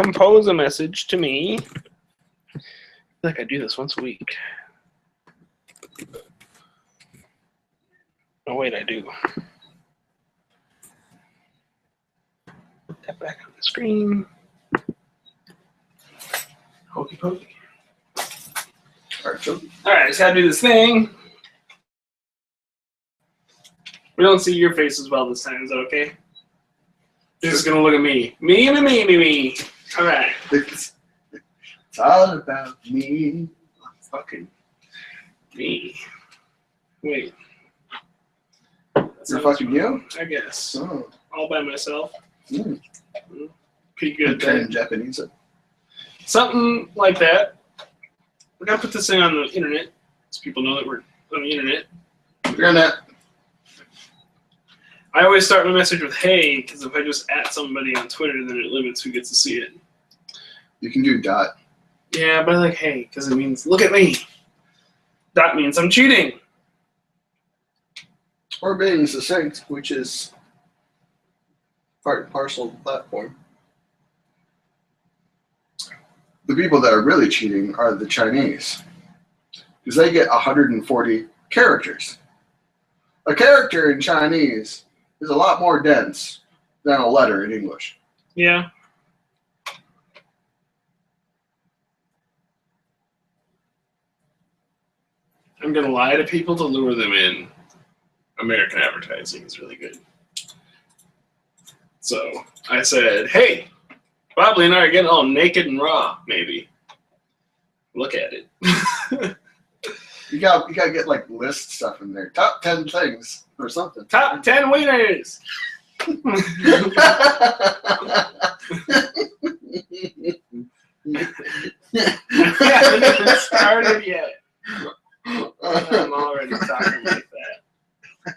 compose a message to me. I feel like I do this once a week. Oh, wait, I do. Tap back on the screen. Hokey pokey. Alright, just gotta do this thing. We don't see your face as well this time, is that okay? You're just gonna look at me. Me. Alright. It's all about me. Fucking me. Wait. You're fucking you? I guess. Oh. All by myself. Mm. Pretty good. In Japanese. Something like that. We gotta put this thing on the internet so people know that we're on the internet. Internet. I always start my message with "Hey," because if I just @ somebody on Twitter, then it limits who gets to see it. You can do dot. Yeah, but I like "Hey" because it means "Look at me." That means I'm cheating. Or being succinct, which is part and parcel of the platform. The people that are really cheating are the Chinese, because they get 140 characters. A character in Chinese is a lot more dense than a letter in English. Yeah. I'm gonna lie to people to lure them in. American advertising is really good. So I said, "Hey, Bobley and I are getting all naked and raw, maybe. Look at it." You got to get like list stuff in there. Top 10 things or something. Top 10 wieners. I haven't even started yet. I'm already talking like that.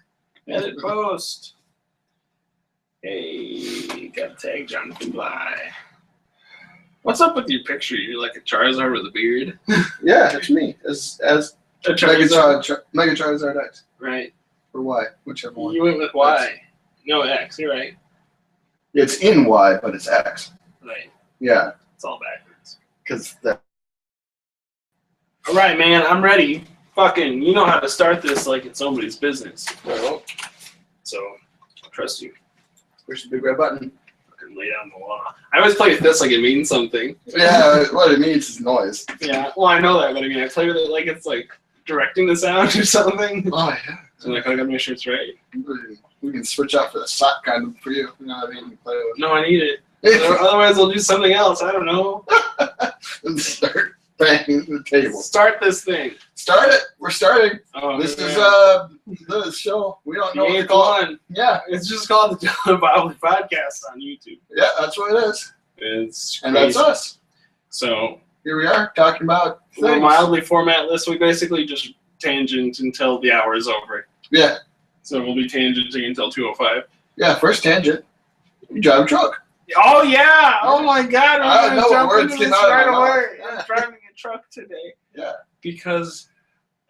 Edit post. Hey, gotta tag Jonathan Bly. What's up with your picture? You're like a Charizard with a beard. Yeah, it's me. As A Charizard. Mega Charizard X. Right. Or Y, whichever one. You went with Y. No, X. You're right. It's in Y, but it's X. Right. Yeah. It's all backwards. Because that. All right, man. I'm ready. Fucking, you know how to start this like it's somebody's business. So, I trust you. Where's the big red button? Fucking lay down the law. I always play with this like it means something. Yeah, what it means is noise. Yeah. Well, I know that, but I mean, I play with it like it's like directing the sound or something. Oh, yeah. So I'm like, I gotta make sure it's right. We can switch out for the sock kind of for you. You know what I mean? Play with. No, I need it. Otherwise, we'll do something else. I don't know. And start banging the table. Start this thing. Start it. We're starting. Oh, This man. is the show. We don't know what to eighth call it. one. Yeah, It's just called the John Bobley Podcast on YouTube. yeah, that's what it is. It's And crazy. that's us. So Here we are talking about we're things. mildly formatless. We basically just tangent until the hour is over. Yeah, So we'll be tangenting until 2:05. yeah. First tangent. You drive a truck. Oh yeah! Oh my God! I don't know what Jump words into came this out of right my mouth. away. Yeah. I'm driving a truck today. Yeah. Because,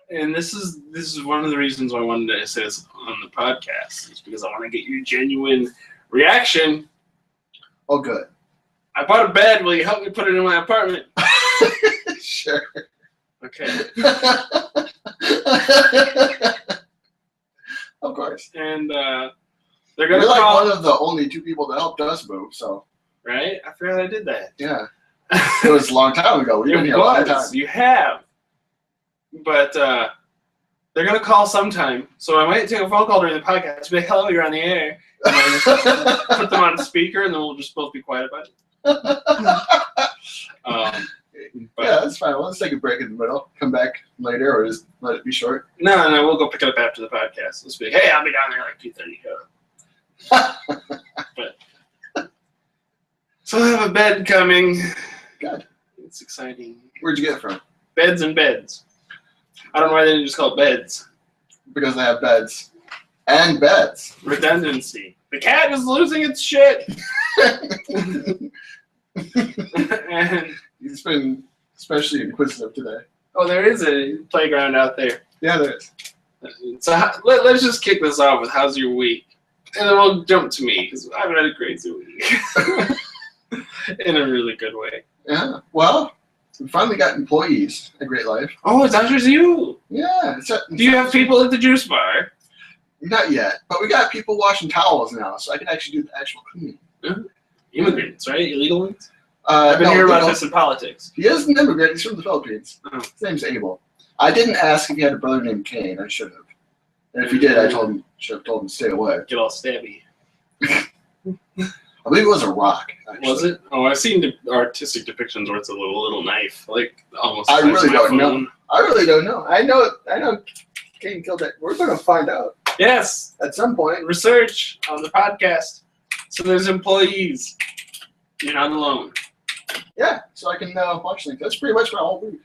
and this is one of the reasons why I wanted to say this on the podcast, is because I want to get your genuine reaction. Oh, good. I bought a bed. Will you help me put it in my apartment? Sure. Okay. Of course. And they're You're gonna like call. one of the only two people that helped us move. So Right? I forgot I did that. yeah, it was a long time ago. We've been here a long time. You have. But they're going to call sometime. So I might take a phone call during the podcast. Be like, hello, you're on the air. And then put them on speaker, and then we'll just both be quiet about it. But Yeah, that's fine. Let's take a break in the middle. Come back later, or just let it be short. No, we'll go pick it up after the podcast. Let's be like, hey, I'll be down there like 2:30. But so I have a bed coming. Good. It's exciting. Where'd you get it from? Beds and beds. I don't know why they didn't just call it beds. Because they have beds. And beds. Redundancy. The cat is losing its shit. And He's been especially inquisitive today. oh, there is a playground out there. Yeah, there is. So let's just kick this off with how's your week, and then we'll jump to me because I've had a crazy week. In a really good way. Yeah. Well, we finally got employees at Great Life. Oh, it's not just you. Yeah. Do you have people at the juice bar? Not yet, but we got people washing towels now, so I can actually do the actual cleaning. Immigrants, right? Illegal ones? I've been hearing about this in politics. He is an immigrant. He's from the Philippines. Oh. His name's Abel. I didn't ask if he had a brother named Kane. I should have. And if he did, I should have told him to stay away. Get all stabby. I believe it was a rock. Actually. Was it? Oh, I've seen the artistic depictions where it's a little knife, like almost. I really don't know. phone. I really don't know. I know Kane killed that. We're going to find out Yes, at some point. research on the podcast. So there's employees. You're not alone. Yeah, so I can watch things. That's pretty much my whole week.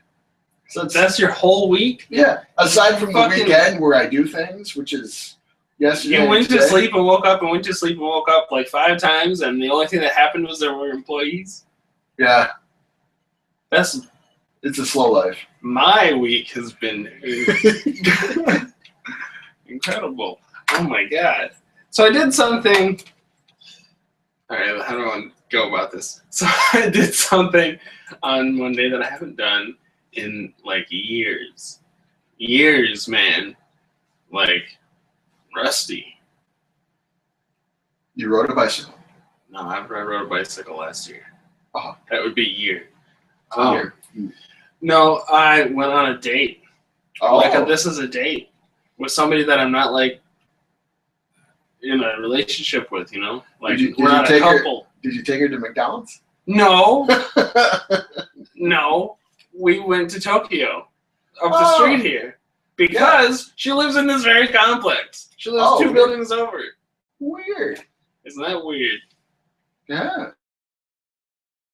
So That's your whole week? yeah. Aside from the Fucking- weekend where I do things, which is yesterday. You went and to today. sleep and woke up and went to sleep and woke up like 5 times, and the only thing that happened was there were employees? Yeah, That's it's a slow life. my week has been incredible. Oh my god. So I did something. Alright, how do I want to go about this? So I did something on Monday that I haven't done in like years. Years, man. Like, rusty. You rode a bicycle. No, I rode a bicycle last year. Oh. That would be a year. Here. No, I went on a date. Oh, This is a date with somebody that I'm not like in a relationship with, you know? Like Did you we're not a take her- couple. did you take her to McDonald's? No, no. We went to Tokyo up the Oh. street here because she lives in this very complex. She lives Oh, 2 weird. buildings over. Weird. Isn't that weird? Yeah.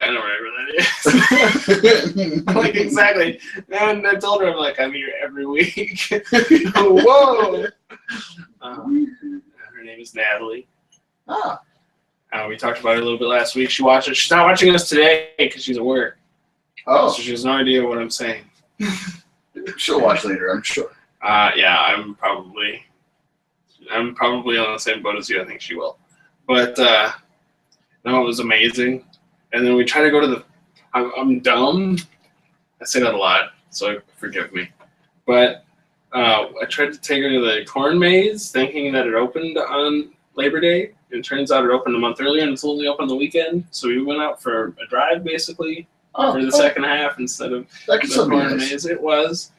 I know wherever that is. Like exactly. And I told her I'm like I'm here every week. Whoa. Her name is Natalie. Ah, We talked about her a little bit last week. She watched it. She's not watching us today because she's at work. oh, So she has no idea what I'm saying. she'll watch later, I'm sure. Yeah, I'm probably on the same boat as you. I think she will. But no, it was amazing. And then we try to go to the. I'm dumb. I say that a lot, so forgive me. But I tried to take her to the corn maze, thinking that it opened on Labor Day. It turns out it opened a month earlier, and it's only open the weekend. So we went out for a drive, basically, Oh, for the second half instead of that could the still be corn nice. maze. It was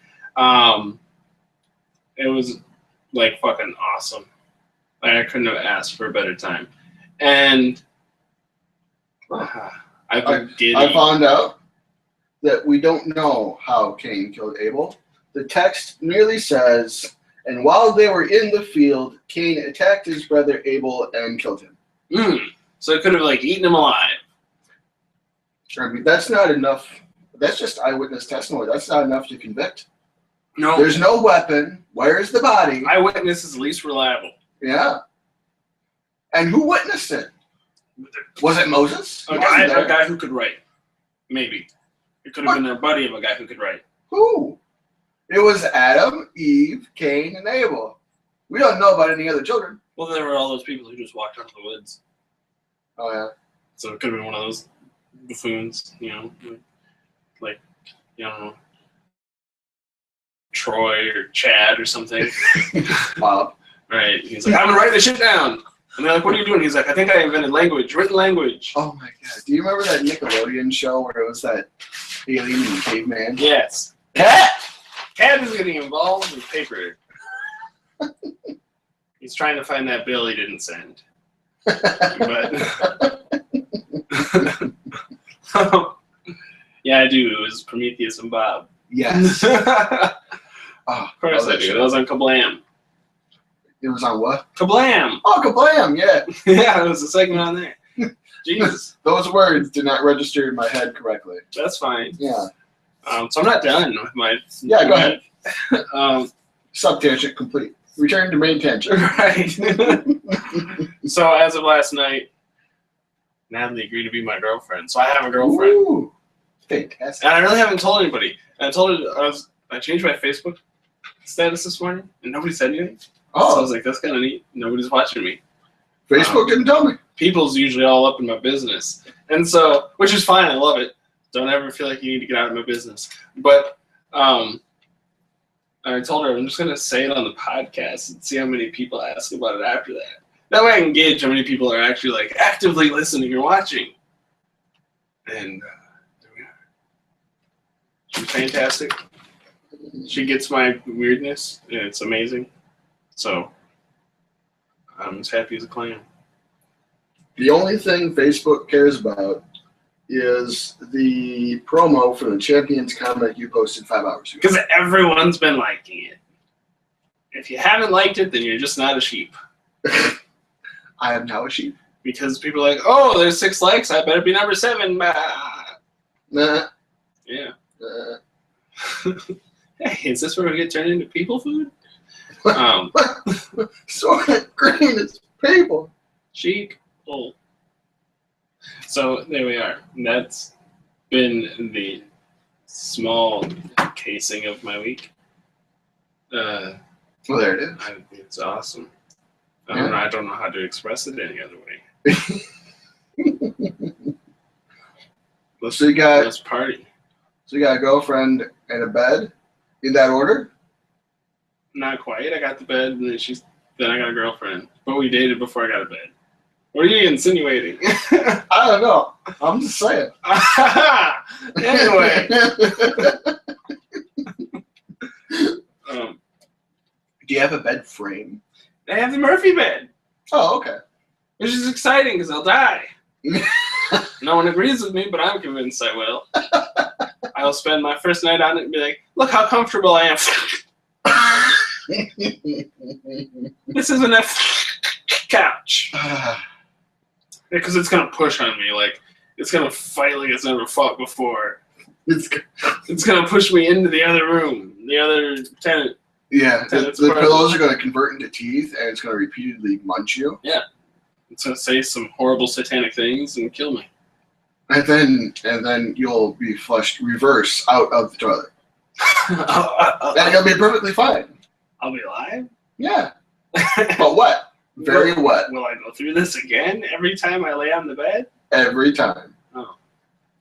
like fucking awesome. Like, I couldn't have asked for a better time. And I've been giddy. I found out that we don't know how Cain killed Abel. The text merely says, and while they were in the field, Cain attacked his brother Abel and killed him. So it could have like eaten him alive. I mean, that's not enough. That's just eyewitness testimony. That's not enough to convict. No, There's no weapon. Where's the body? eyewitness is least reliable. Yeah. And who witnessed it? Was it Moses? He A wasn't there. guy who could write. Maybe. It could have been a buddy of a guy who could write. Who? It was Adam, Eve, Cain, and Abel. We don't know about any other children. Well, there were all those people who just walked out of the woods. Oh, yeah. So it could have been one of those buffoons, you know, like, you know, Troy or Chad or something. Bob. Right. He's like, I'm going to write this shit down. And they're like, what are you doing? He's like, I think I invented language, written language. Oh, my God. Do you remember that Nickelodeon show where it was that alien and caveman? Yes. Cat! Cat is getting involved with paper. He's trying to find that bill he didn't send. But yeah, I do. It was Prometheus and Bob. Yes. Of Oh, course love I that do. show. That was on Kablam. It was on what? Kablam! Oh, Kablam, yeah. Yeah, it was a segment on there. Jesus, Those words did not register in my head correctly. that's fine. Yeah. So I'm not done with my. Yeah, go ahead. Sub-tangent complete. Return to main tangent. Right. So as of last night, Natalie agreed to be my girlfriend. So I have a girlfriend, Ooh, fantastic. and I really haven't told anybody. And I told her I changed my Facebook status this morning, and nobody said anything. So I Oh, was like, that's kind of neat. Nobody's watching me. Facebook didn't tell me. people's usually all up in my business. And so, which is fine, I love it. Don't ever feel like you need to get out of my business. But I told her I'm just going to say it on the podcast and see how many people ask about it after that. That way I can gauge how many people are actually like actively listening or watching. And there we are. She's fantastic. She gets my weirdness, and it's amazing. So I'm as happy as a clam. The only thing Facebook cares about is the promo for the Champions comic you posted 5 hours ago. Because everyone's been liking it. If you haven't liked it, then you're just not a sheep. I am now a sheep. Because people are like, oh, there's 6 likes, I better be number 7. Nah. Yeah. Nah. Hey, is this where we get turned into people food? Soylent Green is people. Sheep. Oh. So there we are. That's been the small casing of my week. Well, there it is. It's awesome. Yeah. I don't know how to express it any other way. So you got Let's party. So you got a girlfriend and a bed in that order? Not quite. I got the bed, and then I got a girlfriend. But we dated before I got a bed. What are you insinuating? I don't know. I'm just saying. Anyway. Do you have a bed frame? I have the Murphy bed, Oh, okay. which is exciting because I'll die. No one agrees with me, but I'm convinced I will. I'll spend my first night on it and be like, look how comfortable I am. This isn't a couch. Because it's going to push on me. Like, it's going to fight like it's never fought before. It's going to push me into the other room, the other tenant. Yeah, the pillows are going to convert into teeth, and it's going to repeatedly munch you. Yeah. It's going to say some horrible satanic things and kill me. And then you'll be flushed reverse out of the toilet. And you'll be perfectly fine. I'll be alive? Yeah. But wet. Very wet. Will I go through this again every time I lay on the bed? Every time. Oh.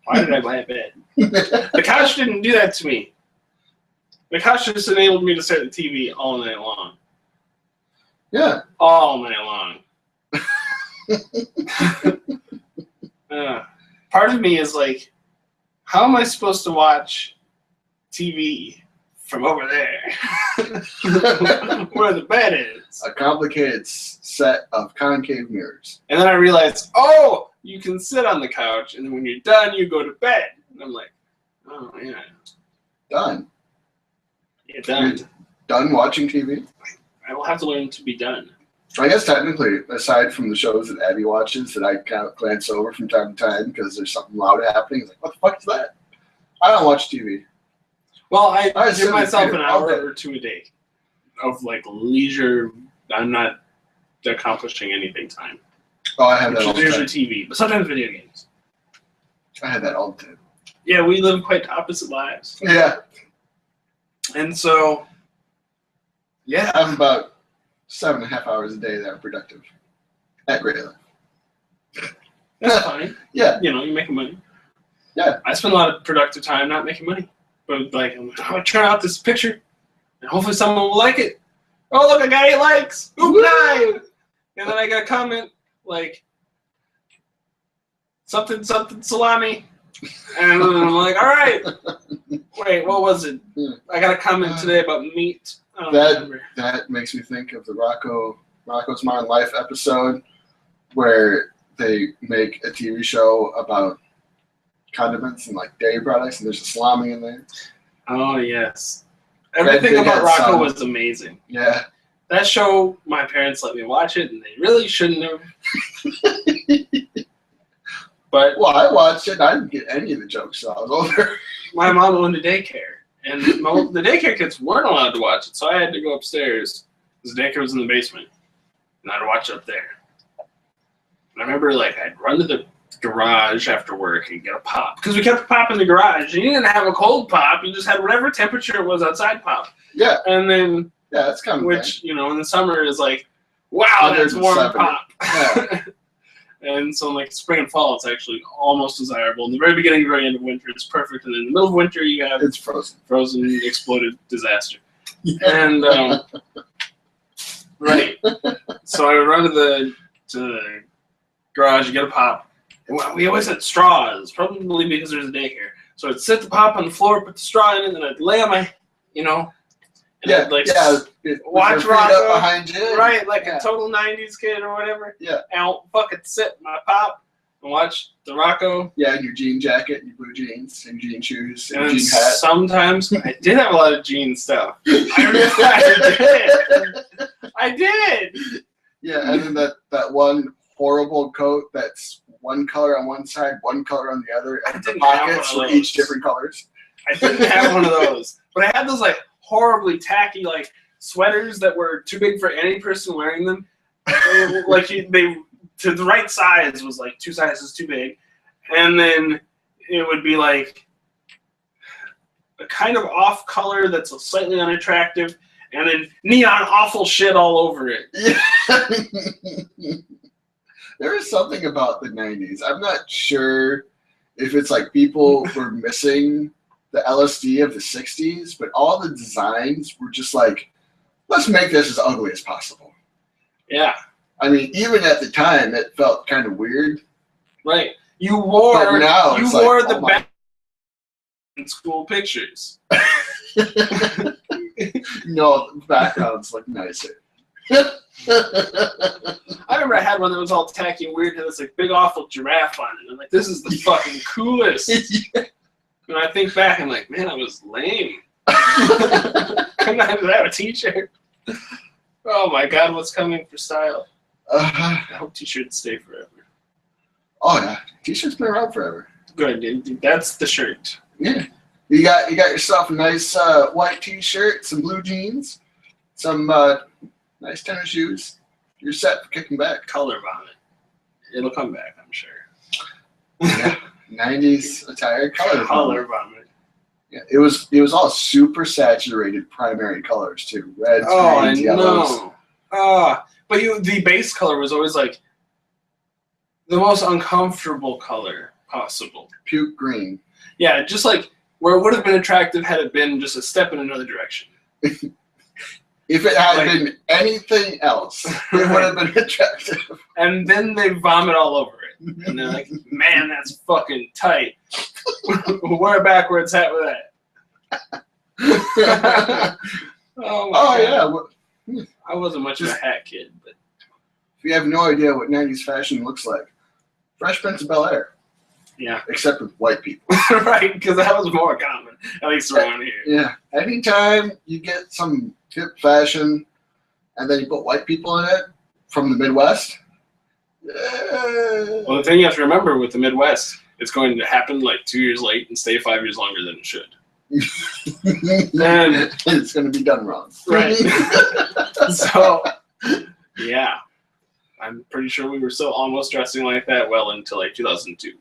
Why did I buy a bed? The couch didn't do that to me. The couch just enabled me to stare at the TV all night long. Yeah. All night long. Part of me is like, how am I supposed to watch TV from over there? Where the bed is. A complicated set of concave mirrors. And then I realized, oh, you can sit on the couch, and then when you're done, you go to bed. And I'm like, oh, yeah. Done. Yeah, done. You're done watching TV? I will have to learn to be done. I guess technically, aside from the shows that Abby watches that I kind of glance over from time to time because there's something loud happening, it's like, what the fuck is that? I don't watch TV. Well, I sit give in myself the an theater all hour day. or 2 a day of like leisure. I'm not accomplishing anything time. Oh, I have that Which all is the time. usually TV, but sometimes video games. I have that all the time. Yeah, we live quite opposite lives. Yeah. And so, yeah. I have about 7.5 hours a day that are productive at Great Lake. That's fine. Yeah. You know, you're making money. Yeah. I spend a lot of productive time not making money. But like, I'm gonna try out this picture, and hopefully someone will like it. Oh, look, I got 8 likes. Ooh, 9. And then I got a comment like, something, something, salami. And I'm like, all right. Wait, what was it? I got a comment today about meat. I don't remember. That makes me think of the Rocco's Modern Life episode where they make a TV show about condiments and like dairy products, and there's a salami in there. Oh, yes. Everything Big about Ed Rocco Son. was amazing. Yeah. That show, my parents let me watch it, and they really shouldn't have. But Well, I watched it and I didn't get any of the jokes, so I was older. my mom owned a daycare, and the daycare kids weren't allowed to watch it, so I had to go upstairs because the daycare was in the basement, and I'd watch it up there. And I remember, like, I'd run to the garage after work and get a pop because we kept a pop in the garage. And you didn't have a cold pop; you just had whatever temperature it was outside pop. Yeah. And then, Yeah, that's kind of which you know, in the summer is like, wow, that's warm 170. pop. Yeah. And so in like spring and fall, it's actually almost desirable. In the very beginning, very end of winter, it's perfect. And in the middle of winter, you have It's frozen. frozen, exploded disaster. And right, so I would run to the garage and get a pop. And we always had straws, probably because there's a daycare. So I'd set the pop on the floor, put the straw in it, and then I'd lay on my, and Yeah, I'd like watch Rocco, behind you. right, like Yeah. a total '90s kid or whatever. Yeah. And I'll fucking sit in my pop and watch the Rocco. Yeah, and your jean jacket, your blue jeans, and jean shoes, and And jean hat. sometimes I did have a lot of jean stuff. I did. Yeah, and then that one horrible coat that's one color on one side, one color on the other, and the didn't have pockets one of were each those. different colors. I didn't have one of those, but I had those like horribly tacky like sweaters that were too big for any person wearing them. Like they to the right size was like 2 sizes too big, and then it would be like a kind of off color that's slightly unattractive, and then neon awful shit all over it. Yeah. There is something about the 90s. I'm not sure if it's like people were missing the LSD of the 60s, but all the designs were just like, let's make this as ugly as possible. Yeah, I mean, even at the time, it felt kind of weird. right. You wore But now you it's wore like, the oh my- back in school pictures. No, the backgrounds look nicer. I remember I had one that was all tacky and weird, and this like big awful giraffe on it. I'm like, this is the fucking coolest. And I think back, I'm like, man, I was lame. Couldn't I have a t-shirt? Oh my god, what's coming for style? I hope t-shirts stay forever. Oh yeah, t-shirts been around forever. Good, dude. That's the shirt. Yeah, you got yourself a nice white t-shirt, some blue jeans, some nice tennis shoes. You're set for kicking back. Color vomit. It'll come back, I'm sure. Yeah, 90s attire, color Color vomit. vomit. Yeah, it was all super saturated primary colors too. Reds, Oh, I greens, yellows. know. But the base color was always like the most uncomfortable color possible. Puke green. Yeah, just like where it would have been attractive had it been just a step in another direction. If it had Like- been anything else, it would have been attractive. And then they vomit all over it. And they're like, man, that's fucking tight. Wear a backwards hat with that. Oh, my Oh God. yeah. Well, I wasn't much of a hat kid, but if you have no idea what 90s fashion looks like, Fresh Prince of Bel-Air, yeah. except with white people. Right, because that was more common, at least around here. Yeah. Anytime you get some hip fashion and then you put white people in it from the Midwest, Well, the thing you have to remember with the Midwest, it's going to happen like 2 years late and stay 5 years longer than it should. And it's going to be done wrong. right. So, yeah. I'm pretty sure we were still almost dressing like that well until like 2002.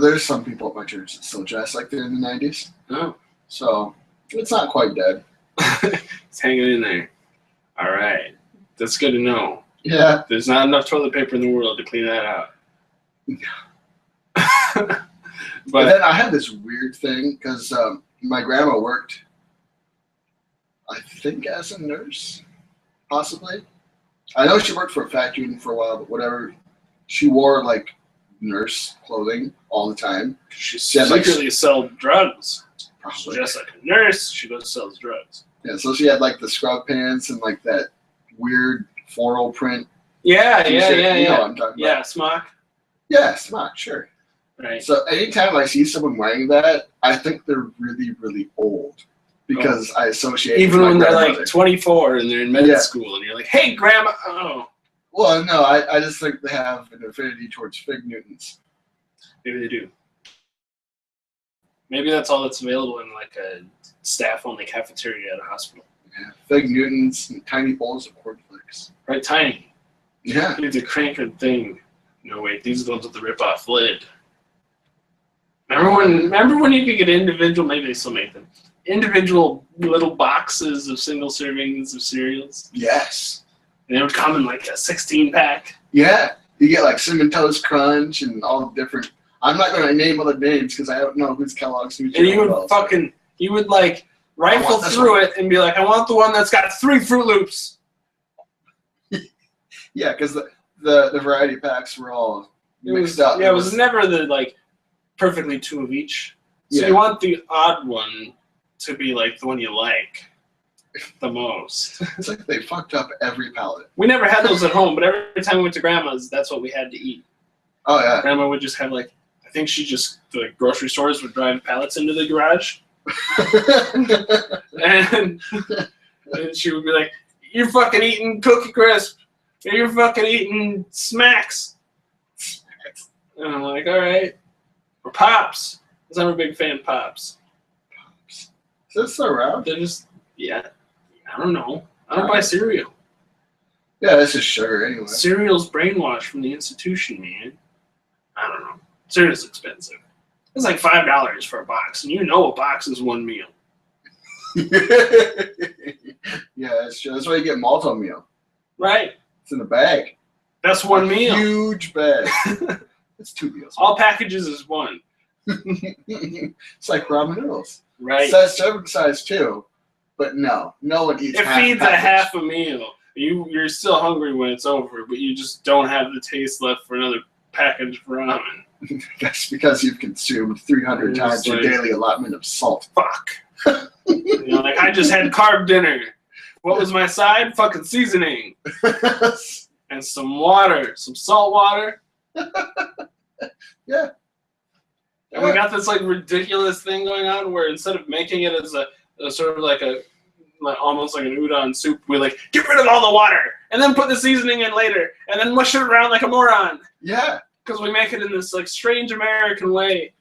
There's some people at my church that still dress like they're in the 90s. Oh. So it's not quite dead. It's hanging in there. All right. That's good to know. Yeah. There's not enough toilet paper in the world to clean that out. But But then I had this weird thing because my grandma worked, I think, as a nurse, possibly. I know she worked for a factory for a while, but whatever. She wore like nurse clothing all the time. she had, like, secretly sells drugs. Probably. Just like a nurse, she goes sells drugs. Yeah, so she had like the scrub pants and like that weird floral print Yeah, t-shirt. yeah, You know yeah. what I'm talking about. Yeah, smock. Yeah, smock, sure. Right. So anytime I see someone wearing that, I think they're really, really old because I associate it Even with my when they're grandmother. like 24 and they're in med Yeah. school and you're like, hey, grandma. Oh, Well, no, I just think they have an affinity towards Fig Newtons. maybe they do. Maybe that's all that's available in like a staff-only cafeteria at a hospital. Yeah, Fig Newtons and tiny bowls of cornflakes. Right, tiny. Yeah. It's a cranking thing. No, wait, these are the ones with the rip-off lid. Remember when you could get individual, maybe they still make them, individual little boxes of single servings of cereals? Yes. And they would come in like a 16-pack. Yeah. You get like Cinnamon Toast Crunch and all the different. I'm not going to name all the names because I don't know who's Kellogg's. Who's And you would like rifle through it and be like, I want the one that's got 3 Fruit Loops. Yeah, because the variety packs were all mixed up. Yeah, it was never the like perfectly 2 of each. So you want the odd one to be like the one you like the most. It's like they fucked up every pallet. We never had those at home, but every time we went to Grandma's, that's what we had to eat. Oh yeah. Grandma would just have like, I think the grocery stores would drive pallets into the garage. and she would be like, you're fucking eating Cookie Crisp. You're fucking eating Smacks. And I'm like, all right. Or Pops. Because I'm a big fan of Pops. Is this so around? They're just, yeah. I don't know. I don't buy cereal. Yeah, this is sugar anyway. Cereal's brainwashed from the institution, man. I don't know. Cereal's expensive. It's like $5 for a box, and you know a box is 1 meal. Yeah, that's true. That's why you get multi-meal. Right. It's in a bag. That's 1 meal. Huge bag. It's 2 meals. All packages is 1. It's like ramen noodles. Right. It says serving size 2, but no one eats It half feeds a a package. half a meal. You're still hungry when it's over, but you just don't have the taste left for another package of ramen. That's because you've consumed 300 times your like, daily allotment of salt. Fuck. Like, I just had carb dinner. What was my side? Fucking seasoning. And some water. Some salt water. Yeah. And we got this like ridiculous thing going on where instead of making it as a sort of like almost like an udon soup, we like get rid of all the water and then put the seasoning in later and then mush it around like a moron. Yeah. Because we make it in this like strange American way.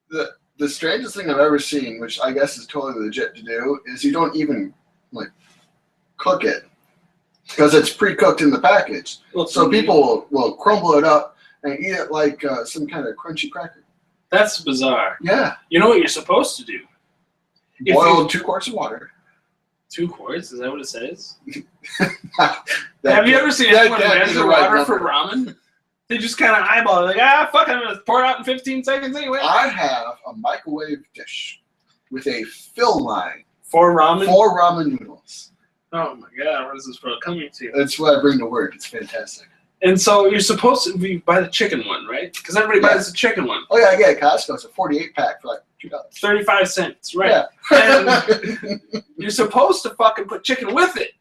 The strangest thing I've ever seen, which I guess is totally legit to do, is you don't even like cook it because it's pre-cooked in the package. Well, So people will crumble it up and eat it like some kind of crunchy cracker. That's bizarre. Yeah. You know what you're supposed to do? If Boil 2 quarts of water. 2 quarts? Is that what it says? That Have you ever seen that anyone can't be measure the right water for number. ramen? They just kind of eyeball it. Like, fuck it, I'm going to pour it out in 15 seconds anyway. I have a microwave dish with a fill line For ramen? for ramen noodles. Oh my god, what is this world coming to? That's what I bring to work. It's fantastic. And so you're supposed to buy the chicken one, right? Because everybody buys the chicken one. Oh yeah, I get it at Costco. It's a 48-pack for like $2. 35 cents, right? Yeah. And you're supposed to fucking put chicken with it.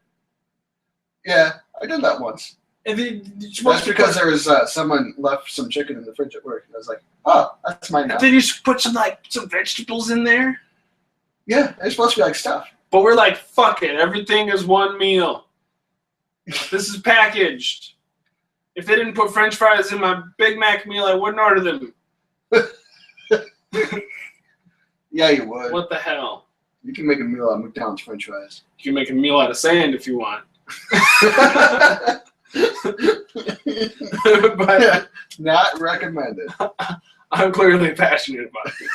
Yeah, I did that once. And then you're supposed That's to because there was someone left some chicken in the fridge at work, and I was like, "Oh, that's mine now." then you should put some vegetables in there. Yeah, it's supposed to be like stuff. But we're like, fuck it, everything is 1 meal. This is packaged. If they didn't put French fries in my Big Mac meal, I wouldn't order them. Yeah, you would. What the hell? You can make a meal out of McDonald's French fries. You can make a meal out of sand if you want. But Not recommended. I'm clearly passionate about this.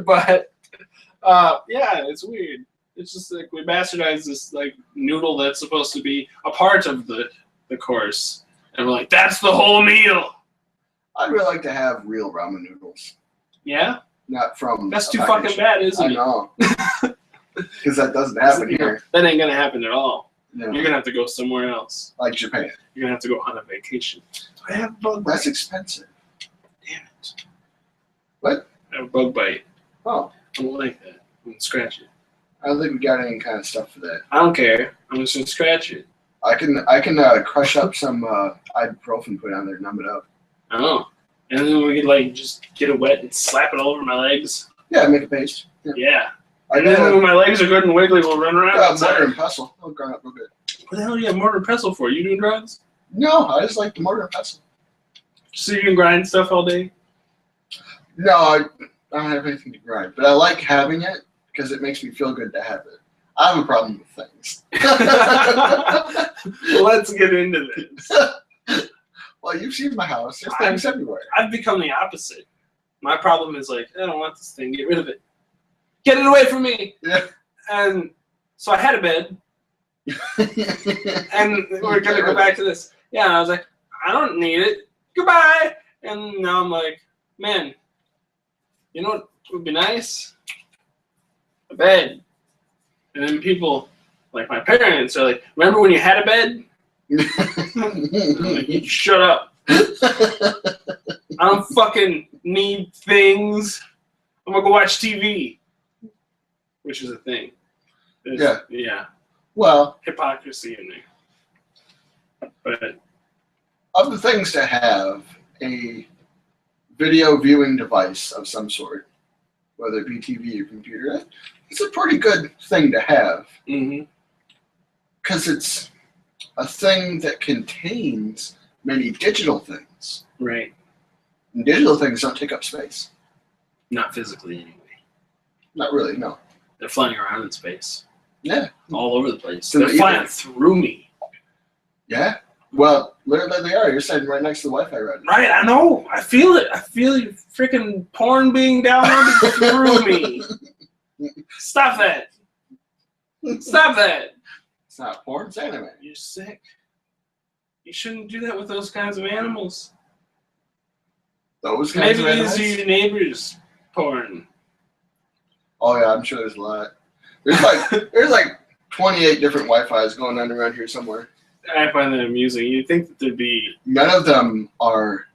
But yeah, it's weird. It's just like we bastardized this like noodle that's supposed to be a part of the course, and we're like, that's the whole meal. I'd really like to have real ramen noodles, Yeah, not from. that's a too package. fucking bad, isn't I it? know. Because that doesn't happen here. That ain't gonna happen at all. No. You're gonna have to go somewhere else. Like Japan. You're gonna have to go on a vacation. I have a bug That's bite. expensive. Damn it. What? I have a bug bite. Oh, I don't like that. I'm gonna scratch it. I don't think we got any kind of stuff for that. I don't care. I'm just gonna scratch it. I can crush up some ibuprofen, put it on there, numb it up. Oh. And then we could like just get it wet and slap it all over my legs. Yeah, make a paste. Yeah. Yeah. I And then know. when my legs are good and wiggly, we'll run around Mortar outside. and pestle. Oh, ground up real good. What the hell do you have mortar and pestle for? You doing drugs? No, I just like the mortar and pestle. So you can grind stuff all day? No, I don't have anything to grind, but I like having it because it makes me feel good to have it. I have a problem with things. Let's get into this. Well, you've seen my house. There's things everywhere. I've become the opposite. My problem is like, I don't want this thing. Get rid of it. Get it away from me. Yeah. And so I had a bed. And we're gonna go back to this. Yeah, and I was like, I don't need it. Goodbye. And now I'm like, man, you know what would be nice? A bed. And then people, like my parents, are like, remember when you had a bed? I'm like, you shut up. I don't fucking need things. I'm gonna go watch TV. Which is a thing. Yeah. Well, hypocrisy in there. But of the things to have, a video viewing device of some sort, whether it be TV or computer, it's a pretty good thing to have. Because it's a thing that contains many digital things. Right. And digital things don't take up space. Not physically, anyway. Not really, no. They're flying around in space. Yeah. All over the place. So They're flying through me. Yeah. Well, literally they are. You're sitting right next to the Wi-Fi router. Right, I know. I feel it. I feel your freaking porn being downloaded through me. Stop that. Stop that. It's not porn, it's anime. You're sick. You shouldn't do that with those kinds of animals. Those kinds Maybe of these are animals? your neighbors' porn. Oh yeah, I'm sure there's a lot. There's like 28 different Wi-Fi's going on around here somewhere. I find that amusing. You'd think that there'd be... None of them are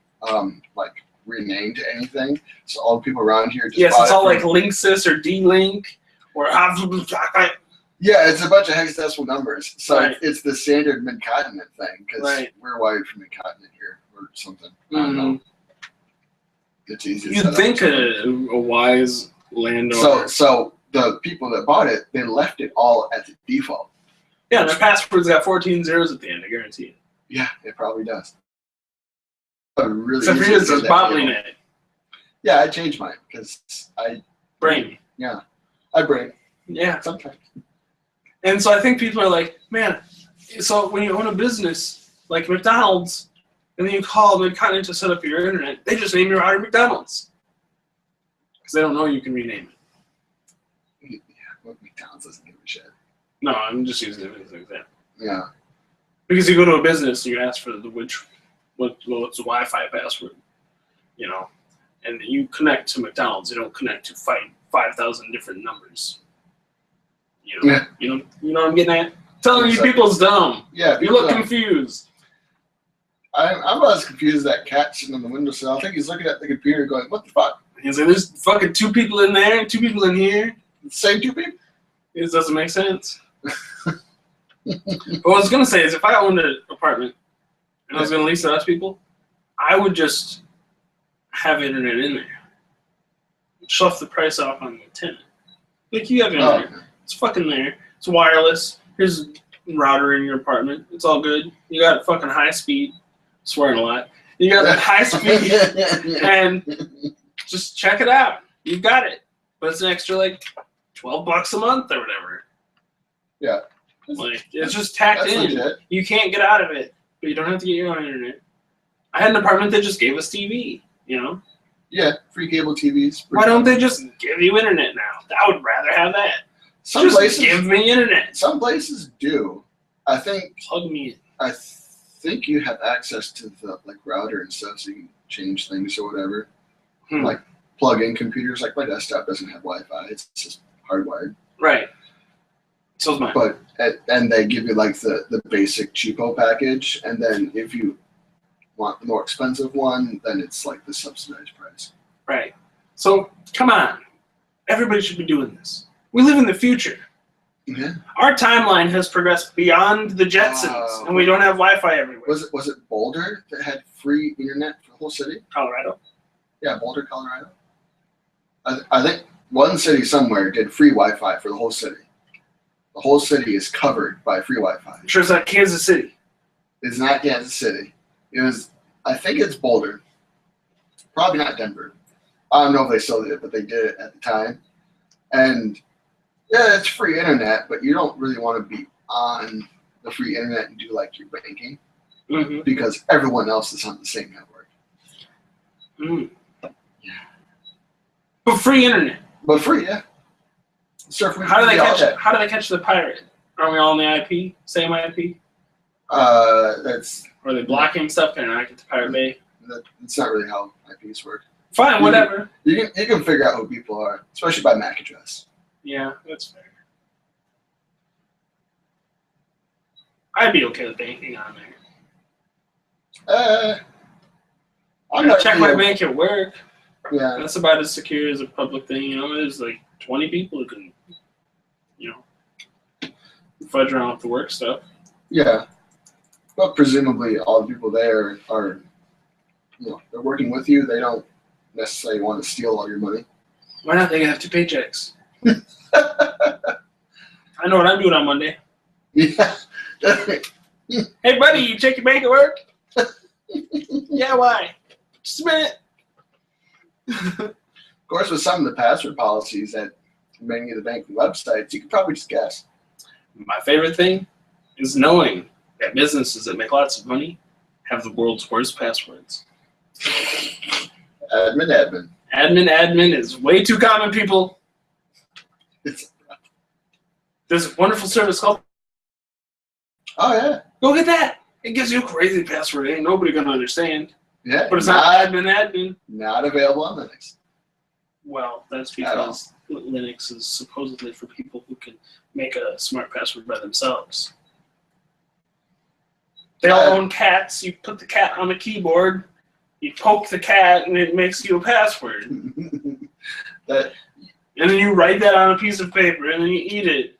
like renamed to anything. So all the people around here just Yes, bought it's it all from- like Linksys or D-Link or... Yeah, it's a bunch of hexadecimal numbers. So Right. it's the standard mid-continent thing because Right. we're wired from mid-continent here or something. I don't know. It's easy to set You'd up think something. a wise landowner... So the people that bought it, they left it all at the default. Yeah, their password's got 14 zeros at the end, I guarantee it. Yeah, it probably does. Really Except for easy yours, to it's get that deal. Bobblynet. Yeah, I changed mine because I Brain. brain Yeah. sometimes. And so I think people are like, man, so when you own a business like McDonald's, and then you call Mid-Continent to set up your internet, they just name your router McDonald's. Because they don't know you can rename it. Yeah, well, McDonald's doesn't give a shit. No, I'm just using it as an example. Yeah. Because you go to a business and you ask for what's the Wi-Fi password, you know, and you connect to McDonald's. You don't connect to 5,000 different numbers. You know, Yeah. you know what I'm getting at? Telling you Exactly. people's dumb. Yeah, You people look don't- confused. I'm not as confused as that cat sitting on the windowsill. I think he's looking at the computer going, what the fuck? He's like, there's fucking 2 people in there and 2 people in here. Same two people? It doesn't make sense. What I was gonna say is, if I owned an apartment and I was gonna lease it out to people, I would just have internet in there. Slough the price off on the tenant. Like, you have Oh, internet. It's fucking there. It's wireless. Here's a router in your apartment. It's all good. You got fucking high speed. Swearing a lot. You got that high speed, and just check it out. You got it. But it's an extra like $12 a month or whatever. Yeah. Like, it's just tacked That's in. legit. You can't get out of it, but you don't have to get your own internet. I had an apartment that just gave us TV. You know, Yeah, free cable TVs. why don't they just give you internet now? I would rather have that. Some Just places, give me internet. some places do. I think Plug me in. I think you have access to the like router and stuff, so you can change things or whatever. Like plug-in computers. Like my desktop doesn't have Wi-Fi; it's just hardwired. Right. So's mine. But and they give you like the basic cheapo package, and then if you want the more expensive one, then it's like the subsidized price. Right. So come on, everybody should be doing this. We live in the future. Yeah. Our timeline has progressed beyond the Jetsons, and we don't have Wi-Fi everywhere. Was it Boulder that had free internet for the whole city? Colorado. Yeah, Boulder, Colorado. I think one city somewhere did free Wi-Fi for the whole city. The whole city is covered by free Wi-Fi. I'm sure it's like Kansas City. It's not Kansas City. It was, I think it's Boulder. Probably not Denver. I don't know if they still did it, but they did it at the time. And yeah, it's free internet, but you don't really want to be on the free internet and do like your banking Mm-hmm. because everyone else is on the same network. Mm. Yeah. But free internet. But free, yeah. Surf How do they all catch that. it? How do they catch the pirate? Aren't we all in the IP? Same IP? That's Or are they blocking stuff? Can I not get to Pirate Bay? that's not really how IPs work. Fine, whatever. You can figure out who people are, especially by MAC address. Yeah, that's fair. I'd be okay with anything on there. I'm not Check really, my bank at work. Yeah, That's about as secure as a public thing. You know, there's like 20 people who can, fudge around with the work stuff. yeah. But presumably, all the people there are, they're working with you. They don't necessarily want to steal all your money. Why not? They can have 2 paychecks. I know what I'm doing on Monday. Yeah. Hey, buddy, you check your bank at work? Yeah, why? Just a minute. Of course, with some of the password policies at many of the banking websites, you can probably just guess. My favorite thing is knowing that businesses that make lots of money have the world's worst passwords. Admin. Admin is way too common, people. There's a wonderful service called... Oh, yeah. Go get that. It gives you a crazy password. Ain't nobody going to understand. Yeah. But it's not admin. Not available on Linux. Well, that's because Linux is supposedly for people who can make a smart password by themselves. They all own cats. You put the cat on the keyboard, you poke the cat, and it makes you a password. And then you write that on a piece of paper, and then you eat it.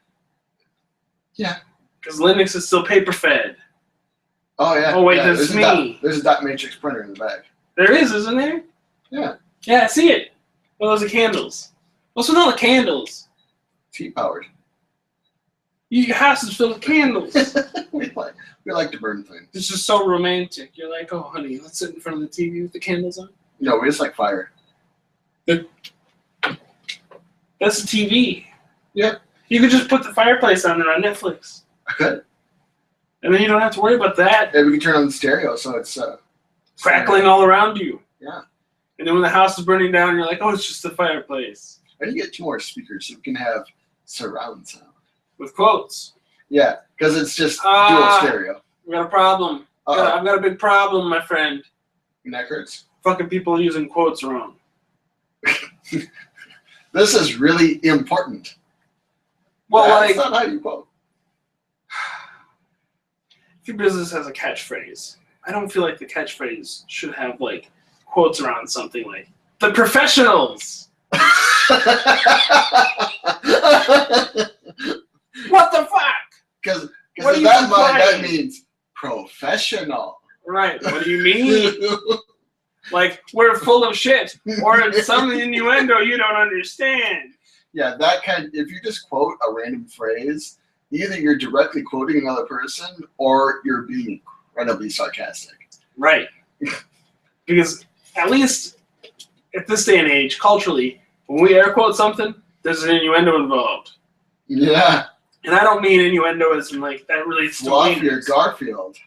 Yeah. Because Linux is still paper-fed. Oh, yeah. Oh, wait, yeah, that's me. There's a dot matrix printer in the back. There is, isn't there? Yeah. Yeah, I see it. Well, those are candles. What's with all the candles? T-powered. Your house is filled with candles. we like to burn things. It's just so romantic. You're like, oh, honey, let's sit in front of the TV with the candles on. No, we just like fire. That's the TV. Yeah. You could just put the fireplace on there on Netflix. I could. And then you don't have to worry about that. Yeah, we can turn on the stereo so it's crackling all around you. Yeah. And then when the house is burning down, you're like, oh, it's just the fireplace. And you get 2 more speakers so we can have surround sound. With quotes. Yeah, because it's just dual stereo. We got a problem. I've got a big problem, my friend. Neck hurts. Fucking people using quotes wrong. This is really important. Well, that's not how you quote. If your business has a catchphrase, I don't feel like the catchphrase should have like quotes around something like "the professionals." What the fuck? Because in that mind that means professional. Right. What do you mean? Like we're full of shit, or it's some innuendo you don't understand. Yeah, that kind. If you just quote a random phrase, either you're directly quoting another person, or you're being incredibly sarcastic. Right. Because at least at this day and age, culturally, when we air quote something, there's an innuendo involved. Yeah. And I don't mean innuendo as in like that relates to your Garfield.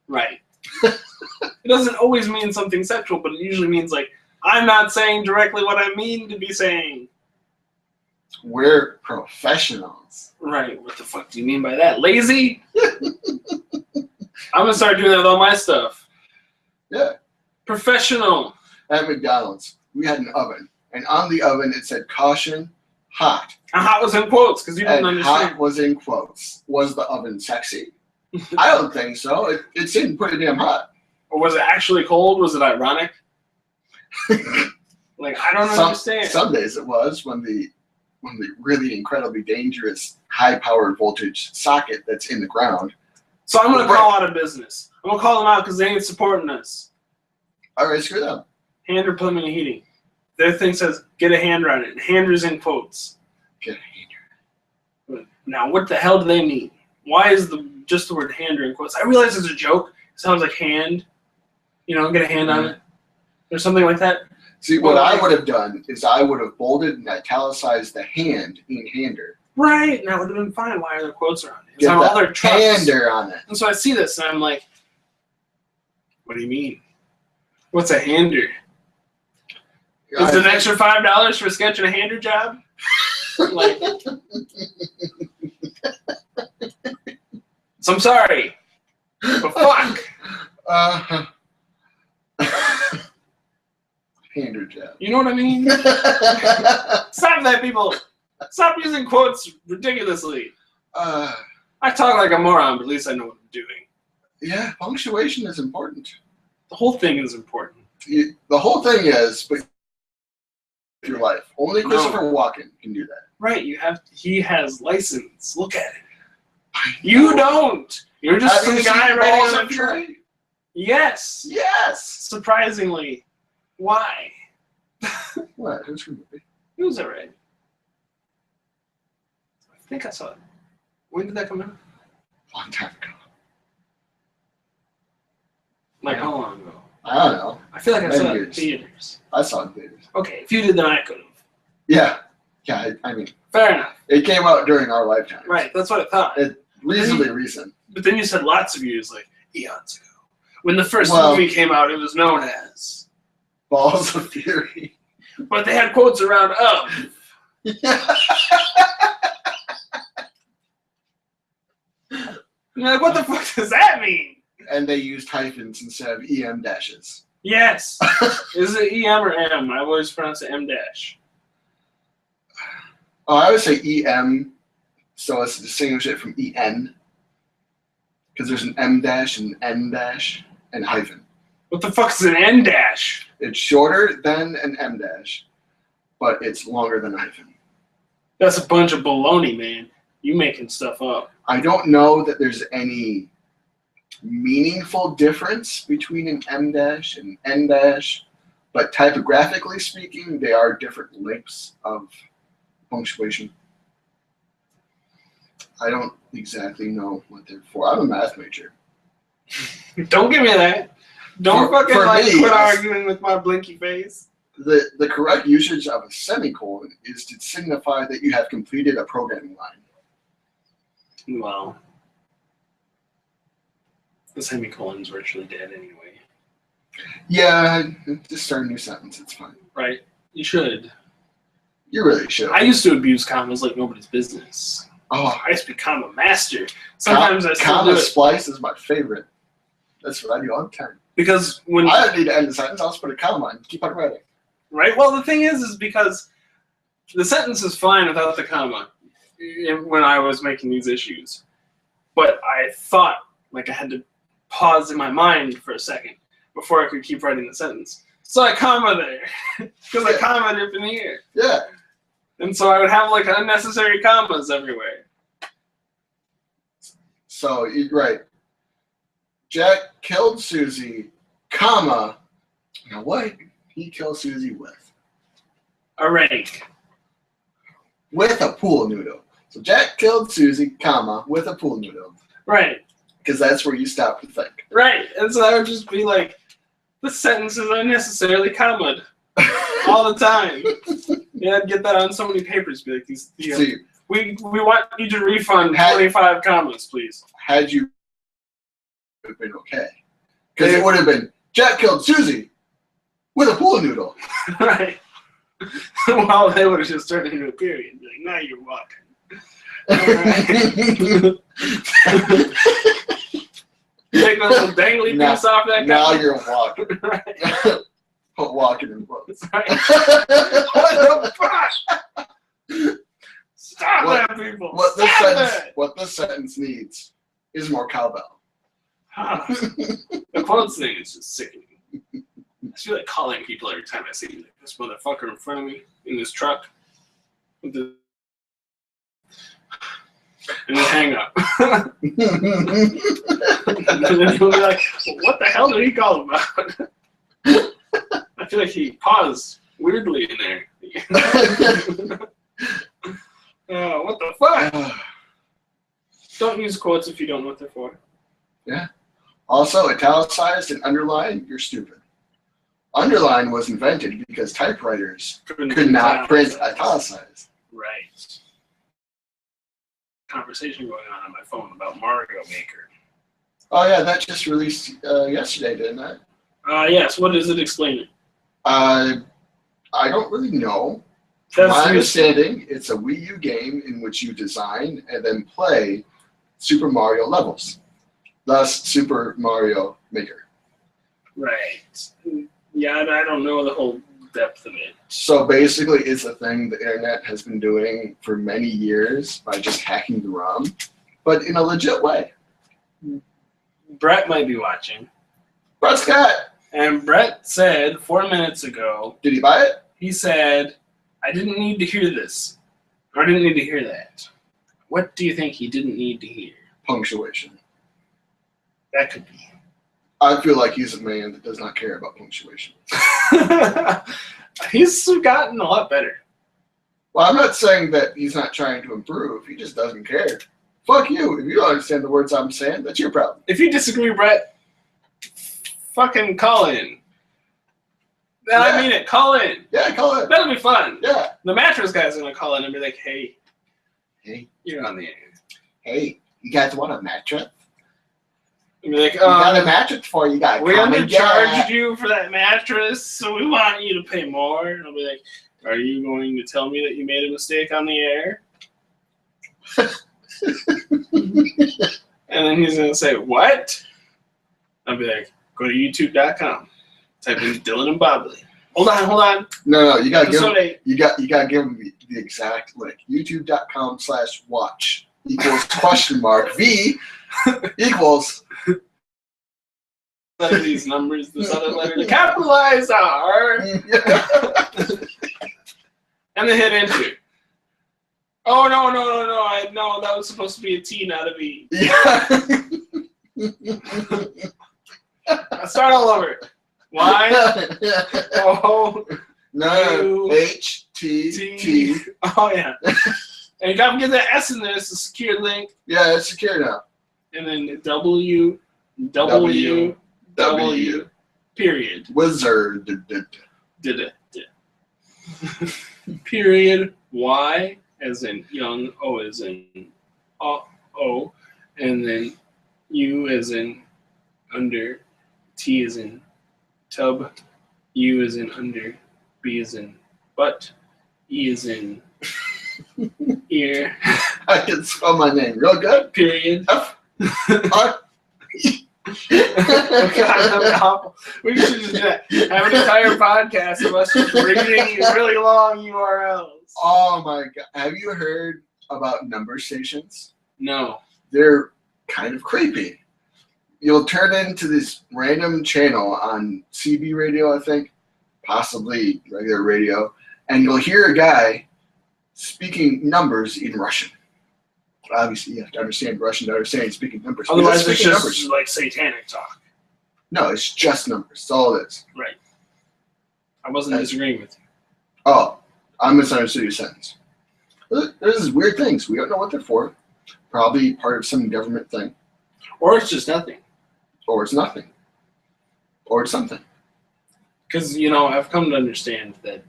Right. It doesn't always mean something sexual, but it usually means like I'm not saying directly what I mean to be saying. We're professionals. Right. What the fuck do you mean by that? Lazy? I'm gonna start doing that with all my stuff. Yeah. Professional. At McDonald's, we had an oven, and on the oven it said "Caution, hot." And hot was in quotes because you didn't understand. Hot was in quotes. Was the oven sexy? I don't think so. It seemed pretty damn hot. Or was it actually cold? Was it ironic? Like I don't understand. Some days it was when the really incredibly dangerous high-powered voltage socket that's in the ground. So I'm gonna call out a business. I'm gonna call them out because they ain't supporting us. All right, screw them. Hander Plumbing and Heating. Their thing says get a hander on it. And hander's in quotes. Get a hander. Now what the hell do they mean? Why is just the word hander in quotes? I realize it's a joke. It sounds like hand. Get a hand on it. Or something like that. See, what I would have done is I would have bolded and italicized the hand in hander. Right. Now it would have been fine. Why are there quotes around it? Get all their trucks. Hander on it. And so I see this and I'm like, what do you mean? What's a hander? Is it an extra $5 for sketching a hander job? Like, So I'm sorry. But fuck. Pander jab. You know what I mean? Stop that, people. Stop using quotes ridiculously. I talk like a moron, but at least I know what I'm doing. Yeah, punctuation is important. The whole thing is important. The whole thing is, but your life. Only Christopher Walken can do that. Right, he has license. Look at it. You don't. You're just some guy writing on a train. Yes. Yes. Surprisingly. Why? What? Who's the movie? It was alright. I think I saw it. When did that come out? A long time ago. Like how long ago? I don't know. I feel like I saw it in years. theaters. I saw it in theaters. Okay, if you did, then I could have. Yeah. Yeah, I mean, Fair enough. it came out during our lifetime. Right, that's what I thought. Reasonably recent. But then you said lots of years, like eons ago. When the first Well- movie came out, it was known as. Balls of Fury. But they had quotes around of. Yeah. You're like, what the fuck does that mean? And they used hyphens instead of EM dashes. Yes. Is it EM or M? I always pronounce it M dash. Oh, I would say EM, so as to distinguish it from EN. Because there's an M dash and N dash and hyphen. What the fuck is an N dash? It's shorter than an M dash, but it's longer than a hyphen. That's a bunch of baloney, man. You making stuff up. I don't know that there's any meaningful difference between an M dash and N dash, but typographically speaking, they are different lengths of punctuation. I don't exactly know what they're for. I'm a math major. Don't give me that. Don't For fucking me, quit yes. arguing with my blinky face. The correct usage of a semicolon is to signify that you have completed a programming line. Well, the semicolon's virtually dead anyway. Yeah, just start a new sentence. It's fine. Right? You should. You really should. I used to abuse commas like nobody's business. Oh, I used to be comma master. Sometimes I still do comma it. splice is my favorite. That's what I do all the time. Because when I don't need to end the sentence. I'll just put a comma and keep on writing. right? Well, the thing is because the sentence is fine without the comma when I was making these issues. But I thought like I had to pause in my mind for a second before I could keep writing the sentence. So I comma there because I comma it in here. Yeah. And so I would have like unnecessary commas everywhere. So you're right. Jack killed Susie, comma. Now what? He killed Susie with? A rake. With a pool noodle. So Jack killed Susie, comma, with a pool noodle. Right. Because that's where you stop to think. Right. And so I would just be like, the sentence is unnecessarily commaed all the time. Yeah, I'd get that on so many papers. Be like, See, we want you to refund Had- 25 commas, please. had you been okay. Because it would have been, Jack killed Susie with a pool noodle. Right. Well, they would have just turned it into a period. Be like, now you're walking. Alright. Take that little dangly Now- piece off that Now comma. you're walking. Right. Put walking in quotes. Right. What the fuck? Stop What- that, people. What Stop this sentence needs is more cowbell. that. The quotes thing is just sickening. I just feel like calling people every time I see like, this motherfucker in front of me in this truck. With the... And then hang up. And then he'll be like, what the hell did he call about? I feel like he paused weirdly in there. What the fuck? Don't use quotes if you don't know what they're for. Also, italicized and underlined, you're stupid. Underline was invented because typewriters could not print italicized. Right. Conversation going on my phone about Mario Maker. Oh yeah, that just released yesterday, didn't it? Yes, what does it explain? I don't really know. From my understanding, it's a Wii U game in which you design and then play Super Mario levels. Thus, Super Mario Maker. Right. Yeah, I don't know the whole depth of it. So basically, it's a thing the internet has been doing for many years by just hacking the ROM, but in a legit way. Brett might be watching. Brett Scott, And Brett said 4 minutes ago, did he buy it? he said, I didn't need to hear this. Or I didn't need to hear that. What do you think he didn't need to hear? Punctuation. That could be. I feel like he's a man that does not care about punctuation. He's gotten a lot better. Well, I'm not saying that he's not trying to improve. He just doesn't care. Fuck you. If you don't understand the words I'm saying, that's your problem. If you disagree, Brett, fucking call in. Yeah. I mean it. Call in. Yeah, call it. That'll be fun. Yeah. The mattress guy's gonna call in and be like, "Hey, Hey, you're on the air." hey, you guys want a mattress? And be like, We got a mattress for you guys. we Come and get undercharged it." you for that mattress, so we want you to pay more. And I'll be like, are you going to tell me that you made a mistake on the air? And then he's going to say, what? I'll be like, go to youtube.com. Type in Dylan and Bobley. Hold on. No, you gotta give Episode him, 8. you gotta give him the exact link. YouTube.com/watch equals question mark V equals. Letter these numbers, this other letter to capitalize R. And then hit enter. Oh, no. No, that was supposed to be a T, not a V. Yeah. Let's start all over. Y, O, No. U, H-T-T. T. Oh, yeah. And you gotta get that S in there. It's a secure link. Yeah, it's secure now. And then W, period. Wizard. Did it. Period. Y as in young, O as in O, and then U as in under, T as in tub, U as in under, B as in butt, E as in ear. I can spell my name real good. Period. F. R. Oh, God, that'd be awful. We should just do that. Have an entire podcast of us just reading really long URLs. Oh my god. Have you heard about number stations? No. They're kind of creepy. You'll turn into this random channel on CB radio, I think, possibly regular radio, and you'll hear a guy speaking numbers in Russian. Obviously, you have to understand Russian to understand speaking numbers. Otherwise, it's Speaking just numbers. like satanic talk. No, it's just numbers. That's all it is. Right. I wasn't disagreeing with you. Oh, I misunderstood your sentence. There's these weird things. We don't know what they're for. Probably part of some government thing. Or it's just nothing. Or it's nothing. Or it's something. Because, I've come to understand that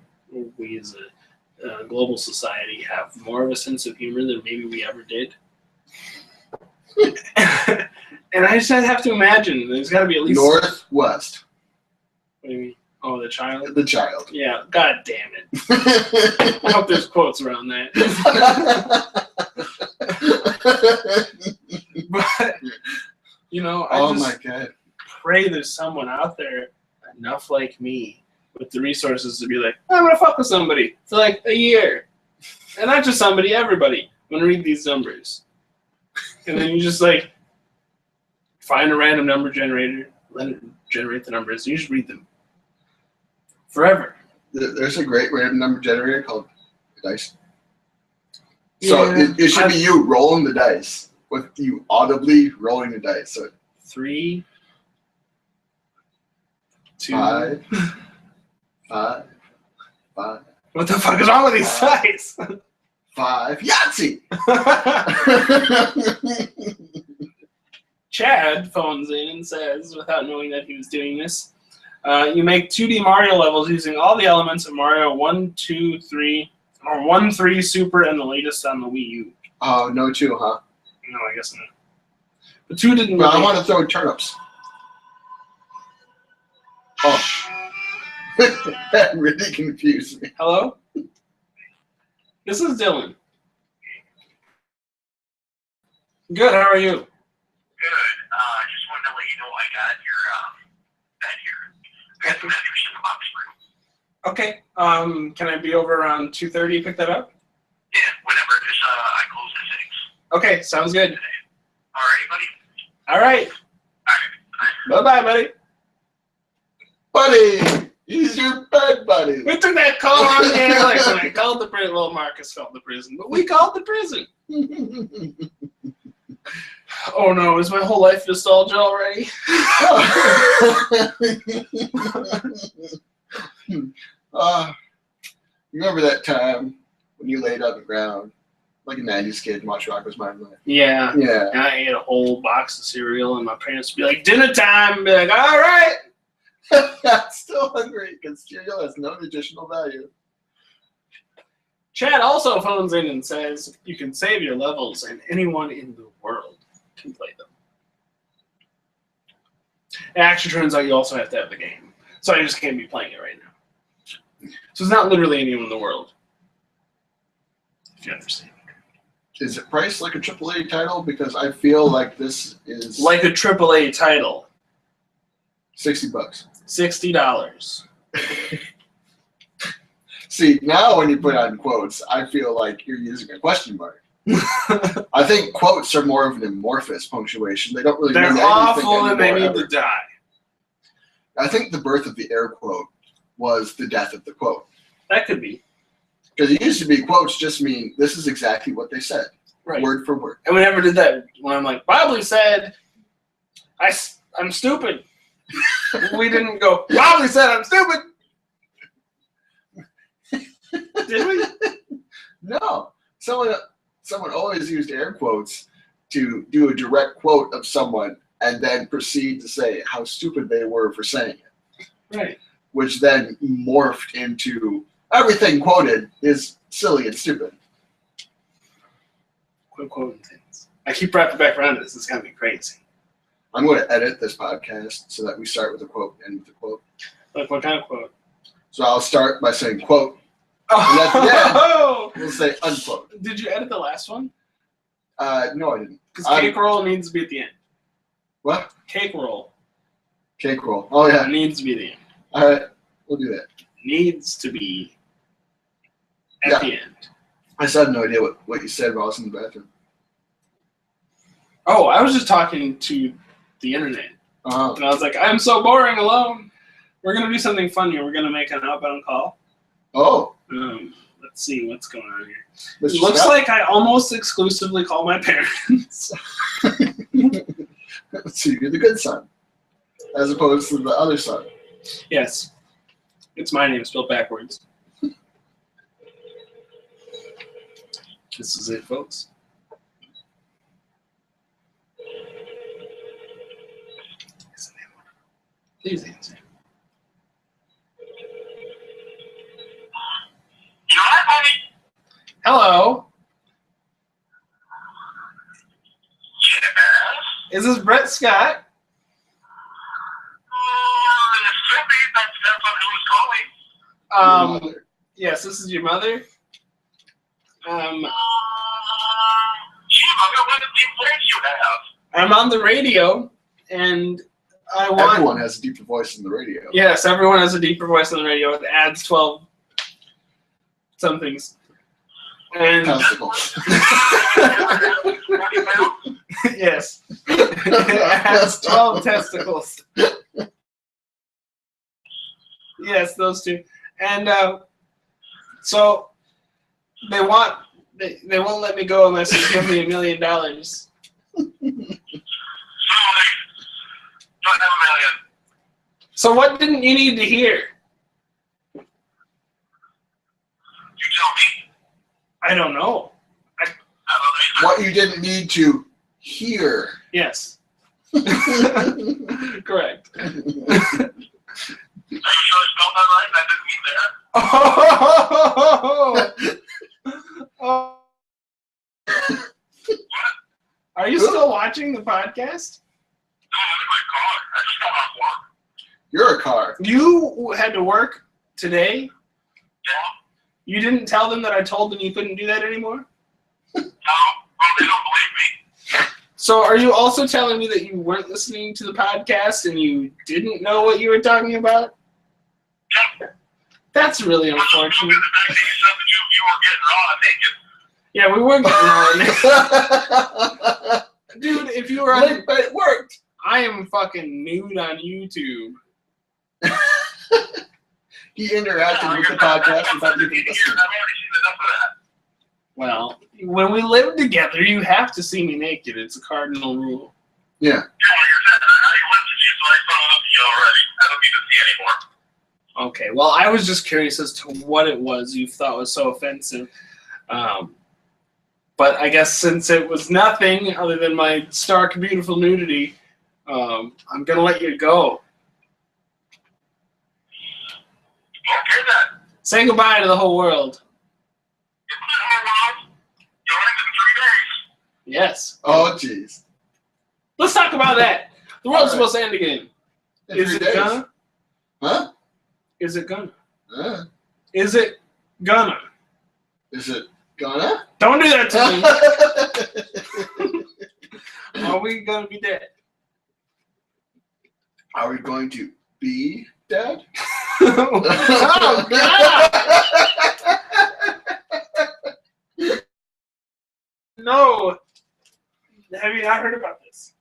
we as a global society have more of a sense of humor than maybe we ever did. And I just have to imagine there's got to be at least... Northwest. What do you mean? Oh, the child? The child. Yeah, god damn it. I hope there's quotes around that. But, I my just god. pray there's someone out there enough like me with the resources to be like, I'm going to fuck with somebody for like a year. And not just somebody, everybody. I'm going to read these numbers. And then you just like find a random number generator, let it generate the numbers, and you just read them. Forever. There's a great random number generator called dice. So Yeah. it should be you rolling the dice with you audibly rolling the dice. So 3, 2. 5. What the fuck is wrong with these dice? 5. Yahtzee! Chad phones in and says, without knowing that he was doing this, you make 2D Mario levels using all the elements of Mario 1, 2, 3, or 1, 3 Super, and the latest on the Wii U. Oh, no 2, huh? No, I guess not. But 2 didn't Well, I really... want to throw turnips. Oh. That really confused me. Hello? This is Dylan. Good. How are you? Good. Just wanted to let you know I got your bed here. I got the mattress in the box for you. Okay. Can I be over around 2:30? Pick that up. Yeah, whenever. Just I close at 6. Okay. Sounds good. Alrighty, buddy. All right. Bye, bye, buddy. Buddy, he's your bed buddy. We took that call on there, like when I called the prison. Well, Marcus called the prison, but we called the prison. Oh no, is my whole life nostalgia already? Remember that time when you laid on the ground like a 90s kid and watched Rocko's Modern Life? Yeah. Yeah. And I ate a whole box of cereal, and my parents would be like, dinner time, and be like, all right. I'm still hungry because cereal has no nutritional value. Chad also phones in and says you can save your levels, and anyone in the world can play them. It actually turns out you also have to have the game, so I just can't be playing it right now. So it's not literally anyone in the world, if you understand. Is it priced like a AAA title? Because I feel like this is Like a AAA title, $60. $60. See, now when you put on quotes, I feel like you're using a question mark. I think quotes are more of an amorphous punctuation. They don't really They're mean awful, anything and they anymore, need ever. to die. I think the birth of the air quote was the death of the quote. That could be. Because it used to be quotes just mean this is exactly what they said, Right. word for word. And we never did that when I'm like, Bobley said, I'm stupid. We didn't go, Bobley said I'm stupid. Did we? No. Someone always used air quotes to do a direct quote of someone and then proceed to say how stupid they were for saying it, Right. which then morphed into everything quoted is silly and stupid. Quit quoting things. I keep wrapping back around to this. It's going to be crazy. I'm going to edit this podcast so that we start with a quote and end with a quote. Like, what kind of quote? So I'll start by saying quote. Oh! We'll say unquote. Did you edit the last one? No, I didn't. Because cake roll needs to be at the end. What? Cake roll Cake roll. Oh, yeah. needs to be at the end. All right. We'll do that. Needs to be at Yeah. the end. I still have no idea what you said while I was in the bathroom. Oh, I was just talking to the internet. Uh-huh. And I was like, I'm so boring alone. We're going to do something fun here. We're going to make an outbound call. Oh. Let's see what's going on here. Mr. It looks Scott? like I almost exclusively call my parents. So you're the good son, as opposed to the other son. Yes. It's my name spelled backwards. This is it, folks. Please answer. You alright, buddy? Hello. Yes. Is this Brett Scott? It should be. That's on who's calling. Your mother. Yes, this is your mother. Gee, mother, what a deep voice you have. I'm on the radio, and I want. Everyone has a deeper voice in the radio. Yes, everyone has a deeper voice on the radio. It adds 12 somethings. And Testicles. yes, it adds 12 testicles. Yes, those two. And so they won't let me go unless you give me $1 million. So what didn't you need to hear? You tell me. I don't know. I don't know. What you didn't need to hear. Yes. Correct. Are you sure I spelled that right? That didn't mean there. Oh. Are you still watching the podcast? No, I'm in my car. I just got off work. You're a car. You had to work today? Yeah. You didn't tell them that I told them you couldn't do that anymore? No. Well, they don't believe me. So are you also telling me that you weren't listening to the podcast and you didn't know what you were talking about? Yeah. That's really Look unfortunate. at the fact that you said that you were getting raw and naked. Yeah, we were getting on. Dude, if you were on, But it worked. I am fucking nude on YouTube. He interacted with the podcast without even listening. I've already seen enough of that. Well, when we live together, you have to see me naked. It's a cardinal rule. Yeah. Yeah, like I said, I listened to you, so I saw enough of you already. I don't need to see anymore. Okay, well, I was just curious as to what it was you thought was so offensive. But I guess since it was nothing other than my stark, beautiful nudity, I'm going to let you go. Okay, then. Say goodbye to the whole world. Goodbye, whole world. Joining in 3 days. Yes. Oh, jeez. Let's talk about that. The world's All right. supposed to end again. In Is 3 it days. gonna? Huh? Is it gonna? Is Is it gonna? it gonna? Don't do that to me. Are we gonna be dead? Are we going to be dead? Oh, God! No. Have you not heard about this?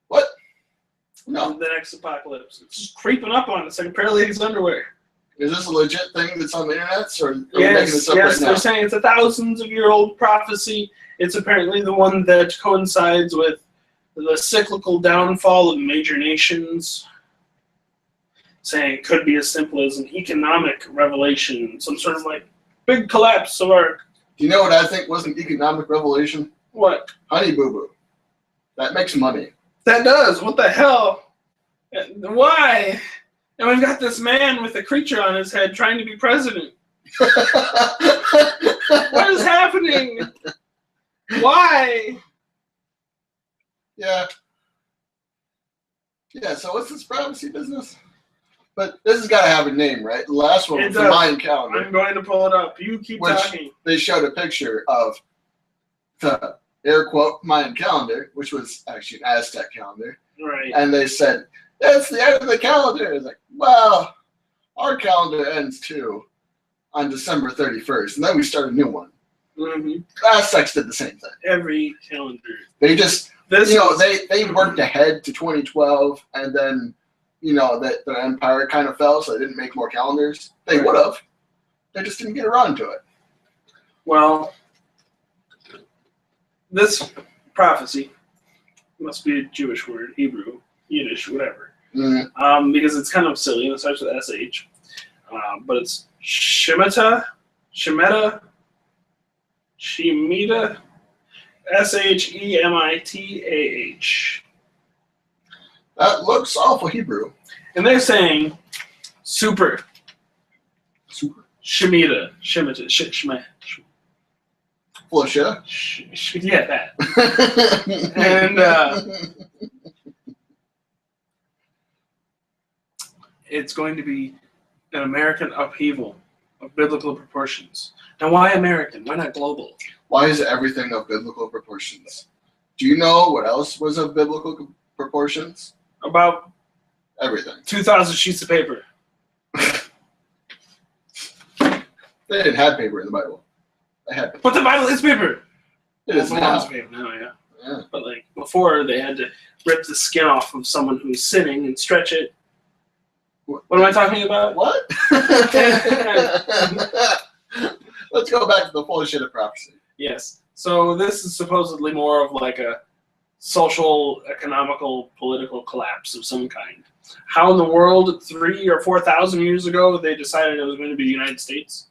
What? No. The next apocalypse. It's just creeping up on us like a pair of ladies' underwear. Is this a legit thing that's on the internet, or are we making Yes, this up yes, right they're now? saying it's a thousands-of-year-old prophecy. It's apparently the one that coincides with the cyclical downfall of major nations. Saying it could be as simple as an economic revelation, some sort of like big collapse of our Do you know what I think was an economic revelation? what? Honey Boo Boo. That makes money. That does. What the hell? Why? And we've got this man with a creature on his head trying to be president. What is happening? Why? Yeah. Yeah, so what's this privacy business? But this has got to have a name, right? The last one It was the does. Mayan calendar. I'm going to pull it up. You keep Which- talking. They showed a picture of the air quote Mayan calendar, which was actually an Aztec calendar. Right. And they said, that's the end of the calendar. It's like, well, our calendar ends too on December 31st. And then we start a new one. Mm-hmm. Aztecs did the same thing. Every calendar. They just, This you know, is- they worked ahead to 2012 and then, you know, that the empire kind of fell, so they didn't make more calendars. They Right. would have. They just didn't get around to it. Well, this prophecy must be a Jewish word, Hebrew, Yiddish, whatever. Mm, Because it's kind of silly and it starts with SH. But it's Shemitah, Shemitah, Shemitah. that looks awful Hebrew. And they're saying super Super. Shemitah, Full of shit. yeah, that. And it's going to be an American upheaval of biblical proportions. Now, why American? Why not global? Why is everything of biblical proportions? Do you know what else was of biblical proportions? About Everything. 2,000 sheets of paper. They didn't have paper in the Bible. They had paper. But the Bible is paper. It is Well, now. it's paper now, yeah. Yeah. But like before, they had to rip the skin off of someone who's sinning and stretch it. What am I talking about? What? Let's go back to the full shit of prophecy. Yes. So this is supposedly more of like a social, economical, political collapse of some kind. How in the world 3,000 or 4,000 years ago they decided it was going to be the United States?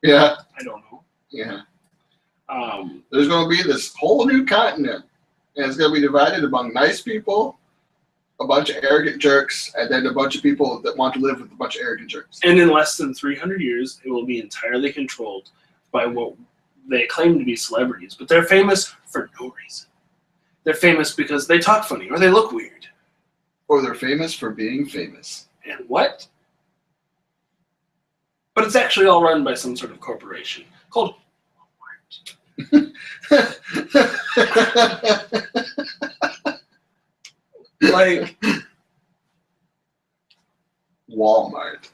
Yeah. I don't know. Yeah. There's going to be this whole new continent, and it's going to be divided among nice people, a bunch of arrogant jerks, and then a bunch of people that want to live with a bunch of arrogant jerks. And in less than 300 years, it will be entirely controlled by what they claim to be celebrities. But they're famous for no reason. They're famous because they talk funny or they look weird. Or they're famous for being famous. And what? But it's actually all run by some sort of corporation called Walmart. Like Walmart.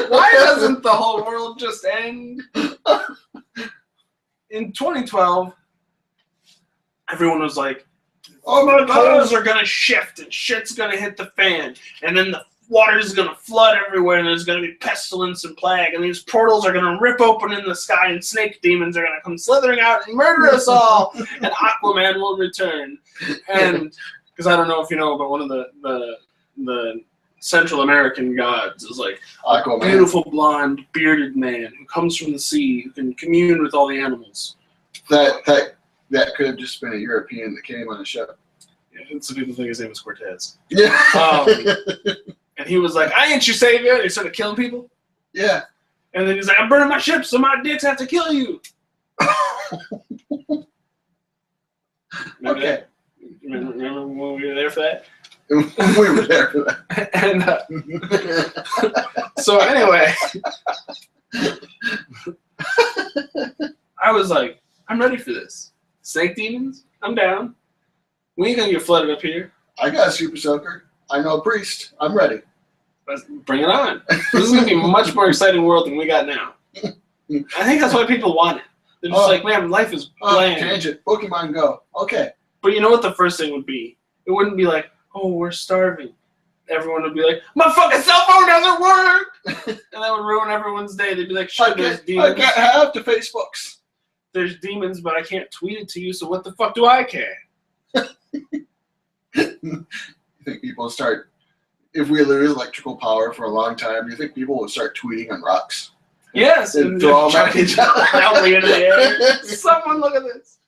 why doesn't the whole world just end? In 2012, everyone was like, Oh my poles God! are gonna shift and shit's gonna hit the fan, and then the water's gonna flood everywhere, and there's gonna be pestilence and plague, and these portals are gonna rip open in the sky, and snake demons are gonna come slithering out and murder us all, and Aquaman will return. And because I don't know if you know, but one of the Central American gods is like a Aquaman. beautiful blonde bearded man who comes from the sea, who can commune with all the animals. That could have just been a European that came on a ship. Yeah, some people think his name was Cortez. Yeah. And he was like, I ain't your savior. And he started killing people. Yeah. And then he's like, I'm burning my ship, so my dicks have to kill you. Remember Okay. that? Remember when we were there for that? We were there for that. And so anyway, I was like, I'm ready for this. Snake demons, I'm down. We ain't gonna get flooded up here. I got a super soaker. I know a priest. I'm ready. Let's bring it on. This is gonna be a much more exciting world than we got now. I think that's why people want it. They're just like, man, life is bland. Tangent. Pokemon Go. Okay. But you know what the first thing would be? It wouldn't be like, oh, we're starving. Everyone would be like, my fucking cell phone doesn't work! And that would ruin everyone's day. They'd be like, sure, there's I demons. can't have the Facebooks. There's demons, but I can't tweet it to you, so what the fuck do I care? You think people start, if we lose electrical power for a long time, you think people will start tweeting on rocks? Yes, And throw them at each other. loudly into the air. Someone look at this.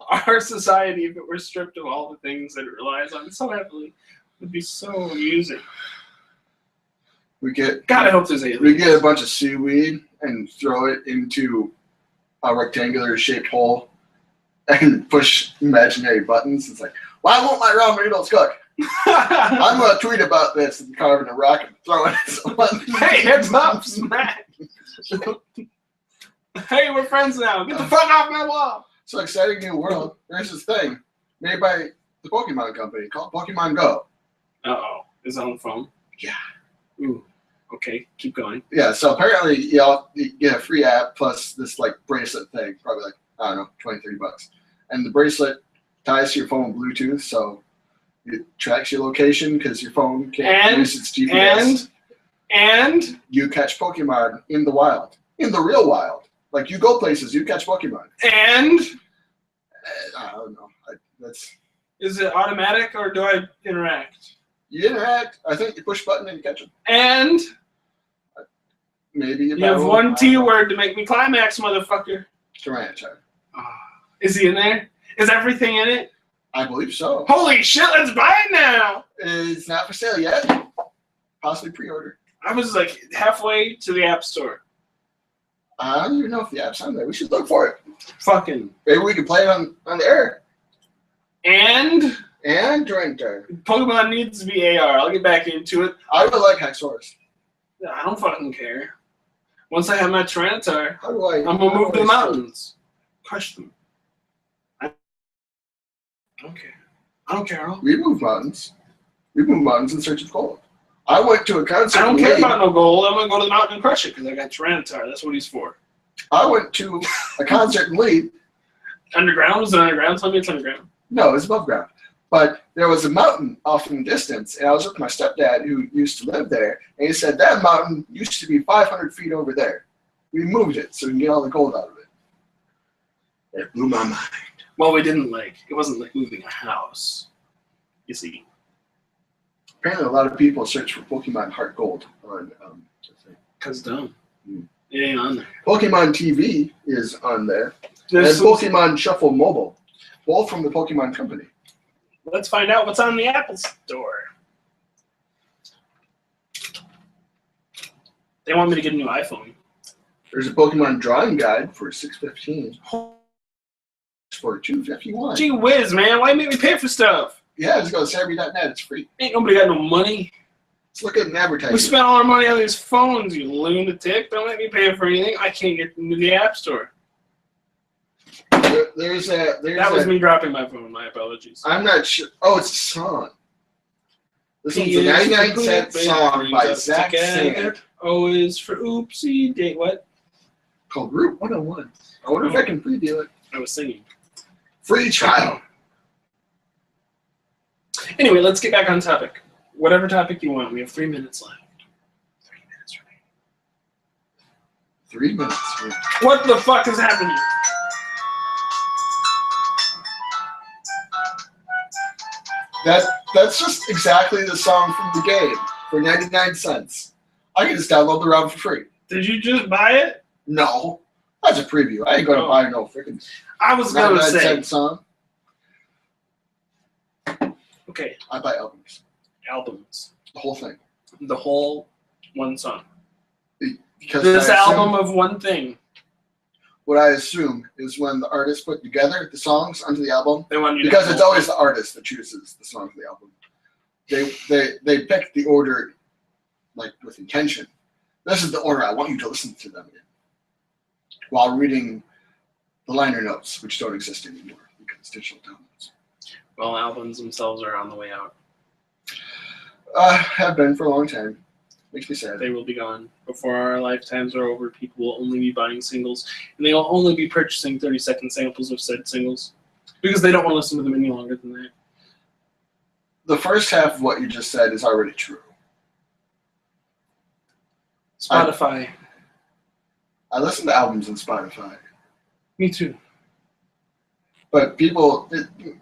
Our society, if it were stripped of all the things that it relies on so heavily, would be so amusing. We get God, I hope there's aliens. we get a bunch of seaweed and throw it into a rectangular shaped hole and push imaginary buttons. It's like, why won't my ramen noodles cook? I'm gonna tweet about this and carving a rock and throwing it some buttons. Hey, heads up, smack. Hey, we're friends now. Get the fuck off my wall. So exciting new world. There's this thing made by the Pokemon company called Pokemon Go. Uh-oh. Is it on the phone? Yeah. Ooh. Okay, keep going. Yeah, so apparently you get a free app plus this like bracelet thing, probably like, I don't know, 20, 30 bucks. And the bracelet ties to your phone Bluetooth, so it tracks your location because your phone can't use its GPS. And You catch Pokemon in the wild, in the real wild. Like you go places, you catch Pokemon. And I don't know. That's is it automatic or do I interact? you interact. I think you push a button and you catch them. And Maybe you have one T word to make me climax, motherfucker. Tyranitar. Is he in there? Is everything in it? I believe so. Holy shit, let's buy it now! It's not for sale yet. Possibly pre-order. I was like halfway to the App Store. I don't even know if the app's on there. We should look for it. Fucking. Maybe we can play it on the air. And And Tyranitar. Pokemon needs to be AR. I'll get back into it. I really like Hexorus. I don't fucking care. Once I have my Tyranitar, How do I? I'm gonna move to the mountains. Crush them. I don't care. I don't care at all. We move mountains. We move mountains in search of gold. I went to a concert. I don't in care Leeds. about no gold. I'm gonna go to the mountain and crush it because I got Tyranitar. That's what he's for. I went to a concert in Leeds. Underground? Was it underground? Tell me it's underground. No, it was above ground. But there was a mountain off in the distance, and I was with my stepdad who used to live there, and he said that mountain used to be 500 feet over there. We moved it so we can get all the gold out of it. It blew my mind. Well, we didn't it wasn't like moving a house. You see. Apparently, a lot of people search for Pokemon Heart Gold on Cause dumb. Hmm. It ain't on there. Pokemon TV is on there, There's and some- Pokemon Shuffle Mobile, both from the Pokemon Company. Let's find out what's on the Apple Store. They want me to get a new iPhone. There's a Pokemon drawing guide for $6.15 for $2.51. Gee whiz, man. Why you make me pay for stuff? Yeah, just go to Savvy.net. It's free. Ain't nobody got no money. Let's look at an advertisement. We spent all our money on these phones, you lunatic. Don't let me pay for anything. I can't get into the App Store. That was me dropping my phone. My apologies. I'm not sure. Oh, it's a song. This one's a 99-cent song by Zach Sand. O is for oopsie date. What? Called Route 101. I wonder if I can preview it. I was singing. Free trial. Anyway, let's get back on topic. Whatever topic you want. We have 3 minutes left. 3 minutes remaining. 3 minutes. What the fuck is happening? That's just exactly the song from the game for 99 cents. I can just download the ROM for free. Did you just buy it? No. That's a preview. I ain't gonna buy no freaking I was gonna 99 say. cent song. Okay, I buy albums. albums. The whole thing. The whole one song. Because This I assume- album of one thing. what I assume is when the artist put together the songs onto the album, They want you to because have it's the whole always the artist that chooses the song for the album. They pick the order like with intention. This is the order I want you to listen to them in, while reading the liner notes, which don't exist anymore because digital downloads. Well, albums themselves are on the way out. Have been for a long time. Makes me sad. They will be gone before our lifetimes are over. People will only be buying singles, and they will only be purchasing 30-second samples of said singles because they don't want to listen to them any longer than that. The first half of what you just said is already true. Spotify. I listen to albums on Spotify, Me too. but people,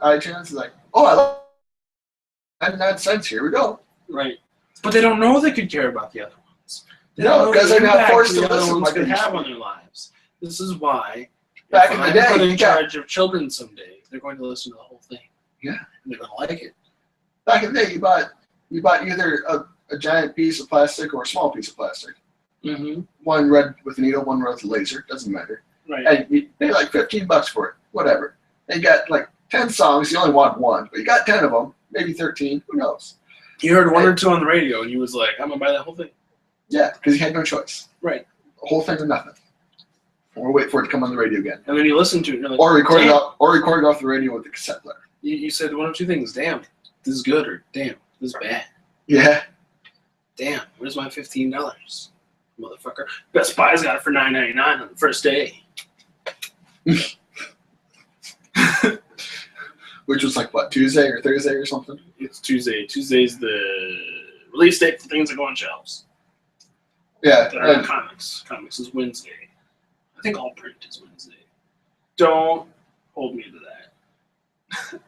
iTunes is like, oh, I love 99 cents. Here we go. Right. But they don't know they could care about the other ones. They No, don't know because the they're not impact forced to the other listen ones like could they have used on to. their lives. This is why Back if in the I'm day, put you in got- charge of children someday, they're going to listen to the whole thing. Yeah. And they're going to like it. Back in the day, you bought either a giant piece of plastic or a small piece of plastic. Mm-hmm. One read with a needle, one read with a laser. Doesn't matter. Right. And you pay like $15 for it. Whatever. And you got like 10 songs. You only want one, but you got 10 of them, maybe 13. Who knows? You heard one or two on the radio, and you was like, I'm going to buy that whole thing. Yeah, because you had no choice. Right. The whole thing or nothing. Or wait for it to come on the radio again. And then you listen to it, and you're like, Or record it damn. off the radio with the cassette player. You said one of two things. Damn, this is good, or damn, this is bad. Yeah. Damn, where's my $15? Motherfucker. Best Buy's got it for $9.99 on the first day. Which was like, what, Tuesday or Thursday or something? It's Tuesday. Tuesday's the release date for things that go on shelves. Yeah. That are in comics. Comics is Wednesday. I think all print is Wednesday. Don't hold me to that.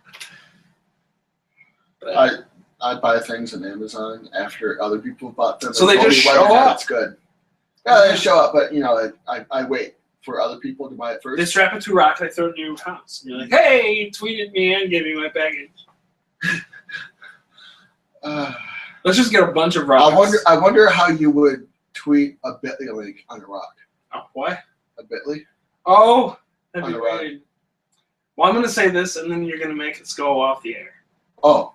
But I buy things on Amazon after other people bought them. So and they told just me whether or show not up? It's good. Yeah, they show up, but I wait for other people to buy it first. they strap it to a rock, they throw it in your house. And you're like, hey, you tweeted me and gave me my package. Let's just get a bunch of rocks. I wonder how you would tweet a Bitly link on a rock. Oh, what? A Bitly? Oh, that'd On be the rock. weird. Well, I'm going to say this, and then you're going to make us go off the air. Oh,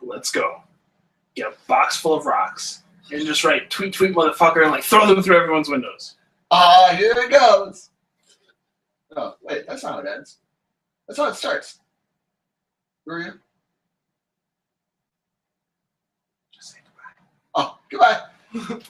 Let's go. Get a box full of rocks, and just write tweet, motherfucker, and like throw them through everyone's windows. here it goes. Oh, wait, that's not how it ends. That's how it starts. Where are you? Just say goodbye. Oh, goodbye.